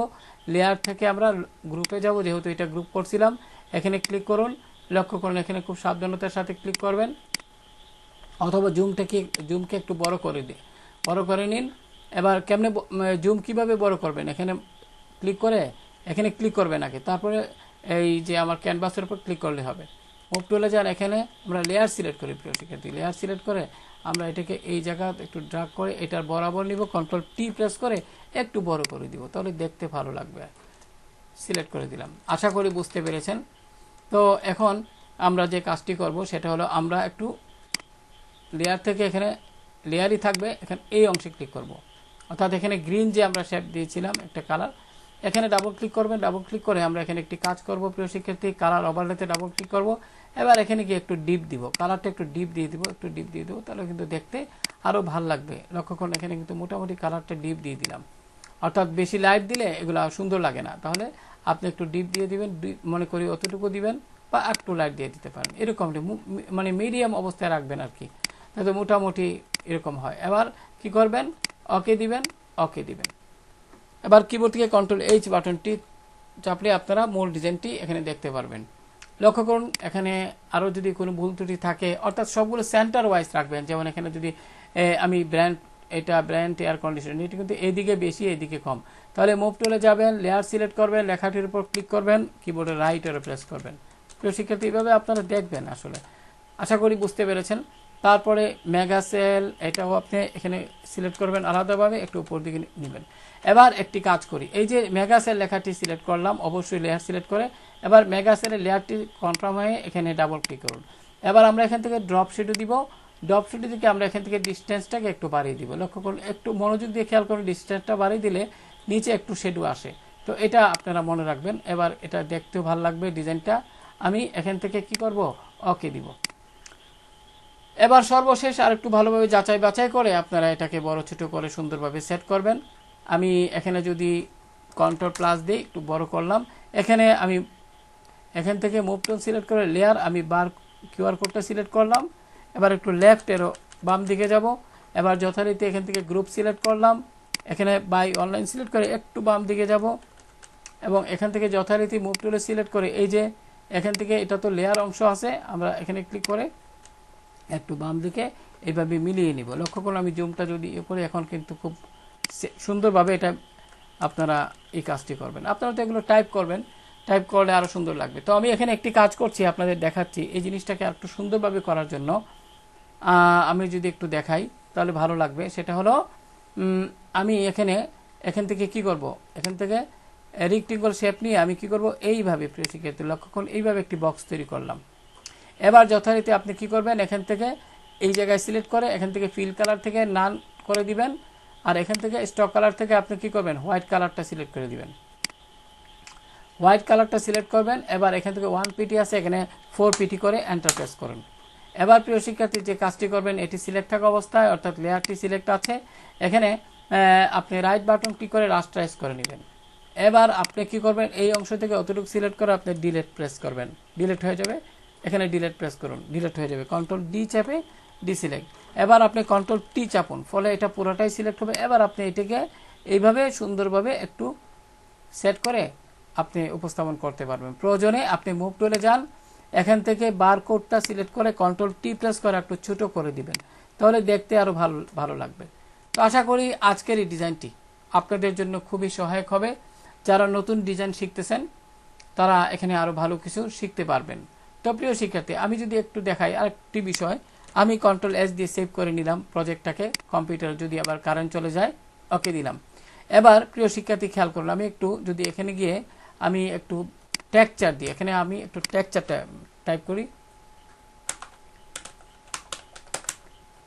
লেয়ার থেকে আমরা গ্রুপে যাব, যেহেতু এটা গ্রুপ করছিলাম। এখানে ক্লিক করুন, লক্ষ্য করুন এখানে খুব সাবধানতার সাথে ক্লিক করবেন, অথবা জুমকে একটু বড় করে নিন। এবার কেমনে জুম কিভাবে বড় করবেন, এখানে ক্লিক করবেন আগে, তারপরে এই যে আমার ক্যানভাসের উপর ক্লিক করলে হবে। মুভ টুলে যান, এখানে আমরা লেয়ার সিলেক্ট করি। প্রিয় শিক্ষার্থী, লেয়ার সিলেক্ট করে আমরা এটাকে এই জায়গা একটু ড্র্যাগ করে এটার বরাবর নিব, কন্ট্রোল টি প্রেস করে একটু বড় করে দিব, তাহলে দেখতে ভালো লাগবে। সিলেক্ট করে দিলাম। আশা করি বুঝতে পেরেছেন। তো এখন আমরা যে কাজটি করব সেটা হলো, আমরা একটু লেয়ার থেকে এখানে লেয়ারই থাকবে, এখানে এই অংশে ক্লিক করব। অর্থাৎ এখানে গ্রিন যে আমরা শেপ দিয়েছিলাম একটা কালার, এখানে ডাবল ক্লিক করবেন। ডাবল ক্লিক করে আমরা এখানে একটি কাজ করব প্রিয় শিক্ষার্থী, কালার ওভারলেতে ডাবল ক্লিক করব। এবার এখানে গিয়ে একটু ডিপ দিব, কালারটা একটু ডিপ দিয়ে দিব, তাহলে কিন্তু দেখতে আরও ভাল লাগবে। লক্ষ্য করুন এখানে কিন্তু মোটামুটি কালারটা ডিপ দিয়ে দিলাম। অর্থাৎ বেশি লাইট দিলে এগুলো সুন্দর লাগে না, তাহলে আপনি একটু ডিপ দিয়ে দিবেন, মনে করি অতটুকু দিবেন, বা একটু লাইট দিয়ে দিতে পারেন। এরকম মানে মিডিয়াম অবস্থায় রাখবেন আর কি, তাহলে মোটামুটি এরকম হয়। এবার কি করবেন, ওকে দিবেন। এবার কিবোর্ড থেকে কন্ট্রোল এইচ বাটনটি চাপলে আপনারা মূল ডিজাইনটি এখানে দেখতে পারবেন। লক্ষ্য করুন এখানে আরও যদি কোনো ভুল ত্রুটি থাকে, অর্থাৎ সবগুলো সেন্টার ওয়াইজ রাখবেন। যেমন এখানে যদি আমি ব্র্যান্ড এয়ার কন্ডিশনার, এটা কিন্তু এইদিকে বেশি এইদিকে কম, তাহলে মুভ টুলে যাবেন, লেয়ার সিলেক্ট করবেন, লেখাটির উপর ক্লিক করবেন, কিবোর্ডের রাইট এরো প্রেস করবেন। প্রিয় শিক্ষার্থী, এইভাবে আপনারা দেখবেন। আসলে আশা করি বুঝতে পেরেছেন। তারপরে মেগা সেল, এটাও আপনি এখানে সিলেক্ট করবেন আলাদাভাবে, একটু উপর দিকে নেবেন। এবার একটি কাজ করি, এই যে মেগা সেল লেখাটি সিলেক্ট করলাম, অবশ্যই লেয়ার সিলেক্ট করে এবার মেগা সেলের লেয়ারটি কনফার্ম হয়ে এখানে ডাবল ক্লিক করুন। এবার আমরা এখান থেকে ড্রপ শেডও দিব। ড্রপ শেডে থেকে আমরা এখান থেকে ডিস্টেন্সটাকে একটু বাড়িয়ে দিব। লক্ষ্য করুন, একটু মনোযোগ দিয়ে খেয়াল করুন, ডিস্টেন্সটা বাড়িয়ে দিলে নিচে একটু শেডও আসে। তো এটা আপনারা মনে রাখবেন। এবার এটা দেখতেও ভালো লাগবে ডিজাইনটা। আমি এখান থেকে কি করব, ওকে দিব। এবার সর্বশেষ আর একটু ভালোভাবে যাচাই বাছাই করে আপনারা এটাকে বড় ছোট করে সুন্দরভাবে সেট করবেন। আমি এখানে যদি কন্ট্রোল প্লাস দিই, একটু বড় করলাম। এখানে আমি এখান থেকে মুভ টুল সিলেক্ট করে লেয়ার, আমি বার কিউআর কোডটা সিলেক্ট করলাম। এবার একটু লেফট এরো বাম দিকে যাব। এবার যথারীতি এখান থেকে গ্রুপ সিলেক্ট করলাম, এখানে বাই অনলাইন সিলেক্ট করে একটু বাম দিকে যাব এবং এখান থেকে যথারীতি মুভ টুলে সিলেক্ট করে এই যে এখান থেকে এটা তো লেয়ার অংশ আছে, আমরা এখানে ক্লিক করে একটু বাম দিকে এইভাবে মিলিয়ে নিব। লক্ষ্য করুন, আমি জুমটা যদি এ করি এখন কিন্তু খুব সুন্দরভাবে এটা আপনারা এই কাজটি করবেন। আপনারা তো এগুলো টাইপ করবেন, টাইপ করলে আরও সুন্দর লাগবে। তো আমি এখানে একটি কাজ করছি, আপনাদের দেখাচ্ছি এই জিনিসটাকে আর একটু সুন্দরভাবে করার জন্য। আমি যদি একটু দেখাই তাহলে ভালো লাগবে। সেটা হলো আমি এখান থেকে কি করব, এখান থেকে রেক্টেঙ্গল শেপ নিয়ে আমি কি করব, এইভাবে প্রিয় শিক্ষার্থী লক্ষ্য করুন, এইভাবে একটি বক্স তৈরি করলাম। এবার যথারীতি আপনি কি করবেন, এখান থেকে এই জায়গায় সিলেক্ট করে এখান থেকে ফিল কালার থেকে নান করে দিবেন, আর এখান থেকে স্টক কালার থেকে আপনি কি করবেন, হোয়াইট কালারটা সিলেক্ট করে দিবেন। হোয়াইট কালারটা সিলেক্ট করবেন। এবার এখান থেকে 1 পিটি আছে, এখানে 4 পিটি করে এন্টার প্রেস করুন। এবার প্রিয় শিক্ষার্থী যে কাজটি করবেন, এটি সিলেক্ট থাকা অবস্থায় অর্থাৎ লেয়ারটি সিলেক্ট আছে, এখানে আপনি রাইট বাটন ক্লিক করে রাস্টারাইজ করে নেবেন। এবার আপনি কি করবেন, এই অংশ থেকে অতটুকু সিলেক্ট করে আপনি ডিলিট প্রেস করবেন, ডিলিট হয়ে যাবে। এখানে ডিলিট প্রেস করুন, ডিলিট হয়ে যাবে। কন্ট্রোল ডি চাপে ডিসিলেক্ট। এবার আপনি কন্ট্রোল টি চাপুন, ফলে এটা পুরোটাই সিলেক্ট হবে। এবার আপনি এটাকে এইভাবে সুন্দরভাবে একটু সেট করে আপনি উপস্থাপন করতে পারবেন। প্রয়োজনে আপনি মুভ টুলে যান, এখান থেকে বারকোডটা সিলেক্ট করে কন্ট্রোল টি প্রেস করে একটু ছোট করে দিবেন, তাহলে দেখতে আরও ভালো লাগবে। তো আশা করি আজকের এই ডিজাইনটি আপনাদের জন্য খুবই সহায়ক হবে। যারা নতুন ডিজাইন শিখতেছেন তারা এখানে আরও ভালো কিছু শিখতে পারবেন। তো প্রিয় শিক্ষার্থী, আমি যদি একটু দেখাই আরেকটি বিষয়, আমি কন্ট্রোল এস দিয়ে সেভ করে নিলাম প্রজেক্টটাকে কম্পিউটার, যদি আবার কারেন্ট চলে যায় ওকে দিলাম। এবার প্রিয় শিক্ষার্থী খেয়াল করলাম, আমি একটু যদি এখানে গিয়ে আমি একটু টেক্সচার দিই, এখানে আমি একটু টেক্সচারটা টাইপ করি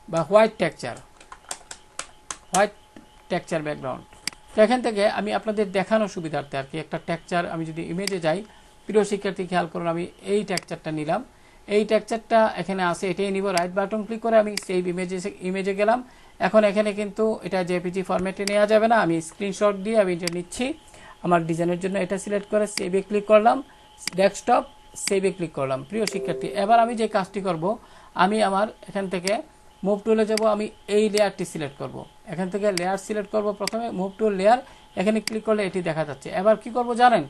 বা হোয়াইট টেক্সচার ব্যাকগ্রাউন্ড। তো এখান থেকে আমি আপনাদের দেখানোর সুবিধার্থে আর কি একটা টেক্সচার, আমি যদি ইমেজে যাই, প্রিয় শিক্ষার্থী খেয়াল করুন, আমি এই টেক্সচারটা নিলাম। এই টেক্সচারটা এখানে আছে, এটাই নিব। রাইট বাটন ক্লিক করে আমি সেভ ইমেজে গেলাম। এখন এখানে কিন্তু এটা জেপিজি ফরম্যাটে নেওয়া যাবে না, আমি স্ক্রিনশট দিয়ে আমি এটা নিচ্ছি আমার ডিজাইনের জন্য। এটা সিলেক্ট করে সেভে ক্লিক করলাম, ডেস্কটপ সেভে ক্লিক করলাম। প্রিয় শিক্ষার্থী, এবার আমি যে কাজটি করব, আমি আমার এখান থেকে মুভ টুলে যাব, আমি এই লেয়ারটি সিলেক্ট করব। এখান থেকে লেয়ার সিলেক্ট করব, প্রথমে মুভ টুল লেয়ার, এখানে ক্লিক করলে এটি দেখা যাচ্ছে। এবার কি করব জানেন,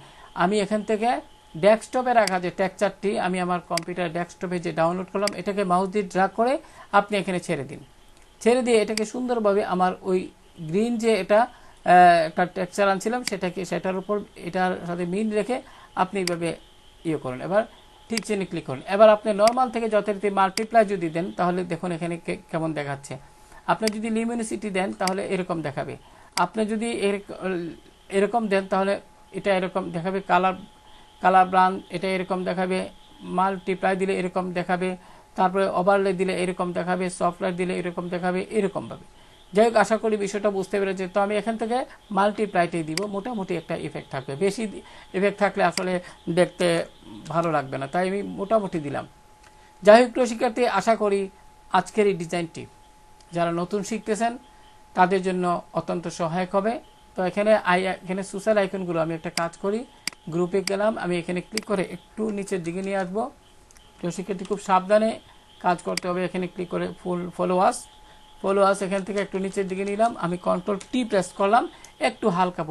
আমি এখান থেকে ডেস্কটপে রাখা যে টেক্সচারটি আমি আমার কম্পিউটার ডেস্কটপে যে ডাউনলোড করলাম, এটাকে মাউস দিয়ে ড্র্যাগ করে আপনি এখানে ছেড়ে দিন। ছেড়ে দিয়ে এটাকে সুন্দরভাবে আমার ওই গ্রিন যে এটা একটা টেক্সচার আনছিলাম সেটার উপর এটার সাথে মিল রেখে আপনি এইভাবে ইয়ে করুন। এবার ঠিক চিহ্নে ক্লিক করুন। এবার আপনি নর্মাল থেকে যথারীতি মাল্টিপ্লাই যদি দেন তাহলে দেখুন এখানে কেমন দেখাচ্ছে। আপনি যদি লিমিনোসিটি দেন তাহলে এরকম দেখাবে। আপনি যদি এরকম দেন তাহলে এটা এরকম দেখাবে। কালার ব্রাউন এটা এরকম দেখাবে। মাল্টিপ্লাই দিলে এরকম দেখাবে। তারপরে ওভারলে দিলে এরকম দেখাবে। সফটওয়্যার দিলে এরকম দেখাবে, এরকমভাবে। যাই হোক, আশা করি বিষয়টা বুঝতে পেরেছে। তো আমি এখান থেকে মাল্টিপ্লাইটাই দিব, মোটামুটি একটা ইফেক্ট থাকবে। বেশি ইফেক্ট থাকলে আসলে দেখতে ভালো লাগবে না, তাই আমি মোটামুটি দিলাম। যাই হোক প্রিয় শিক্ষার্থী, আশা করি আজকের এই ডিজাইনটি যারা নতুন শিখতেছেন তাদের জন্য অত্যন্ত সহায়ক হবে। তো এখানে সোশ্যাল আইকনগুলো আমি একটা কাজ করি, গ্রুপে গেলাম, আমি এখানে ক্লিক করে একটু নিচের দিকে নিয়ে আসবো। প্রিয় শিক্ষার্থী, খুব সাবধানে কাজ করতে হবে। এখানে ক্লিক করে ফলোয়ার্স এখান থেকে একটু নিচের দিকে নিলাম, আমি কন্ট্রোল টি প্রেস করলাম, একটু হালকা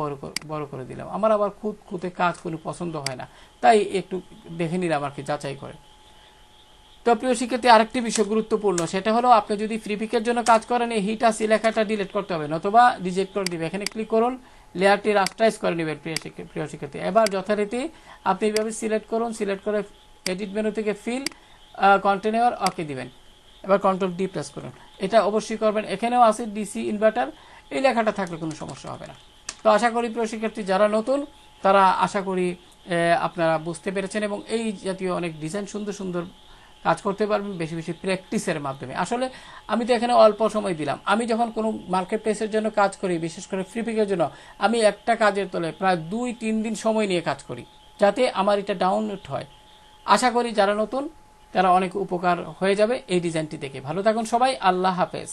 বড় করে দিলাম। আমার আবার খুঁতে কাজ কোনো পছন্দ হয় না, তাই একটু দেখে নিলাম আর কি, যাচাই করে। তো প্রিয় শিক্ষার্থী, আরেকটি বিষয় গুরুত্বপূর্ণ, সেটা হলো আপনি যদি ফ্রি পিকের জন্য কাজ করেন এই হিটাসি লেখাটা ডিলিট করতে হবে, নতুবা রিজেক্ট করে দিবে। এখানে ক্লিক করুন, লেয়ারটি রাস্টারাইজ করে নেবেন প্রিয় শিক্ষার্থী। এবার যথারীতি আপনি এইভাবে সিলেক্ট করুন, সিলেক্ট করে এডিট মেনু থেকে ফিল কন্টেনার ওকে দিবেন। এবার কন্ট্রোল ডি প্রেস করুন, এটা অবশ্যই করবেন। এখানেও আছে ডিসি ইনভার্টার, এই লেখাটা থাকলে কোনো সমস্যা হবে না। তো আশা করি প্রিয় শিক্ষার্থী যারা নতুন তারা আশা করি আপনারা বুঝতে পেরেছেন এবং এই জাতীয় অনেক ডিজাইন সুন্দর সুন্দর কাজ করতে পারবেন বেশি বেশি প্র্যাকটিসের মাধ্যমে। আসলে আমি তো এখানে অল্প সময় দিলাম, আমি যখন কোনো মার্কেট প্লেসের জন্য কাজ করি, বিশেষ করে ফ্রিপিকের জন্য, আমি একটা কাজের তলে প্রায় 2-3 দিন সময় নিয়ে কাজ করি যাতে আমার এটা ডাউনলোড হয়। আশা করি যারা নতুন তারা অনেক উপকার হয়ে যাবে এই ডিজাইনটি দেখে। ভালো থাকুন সবাই, আল্লাহ হাফেজ।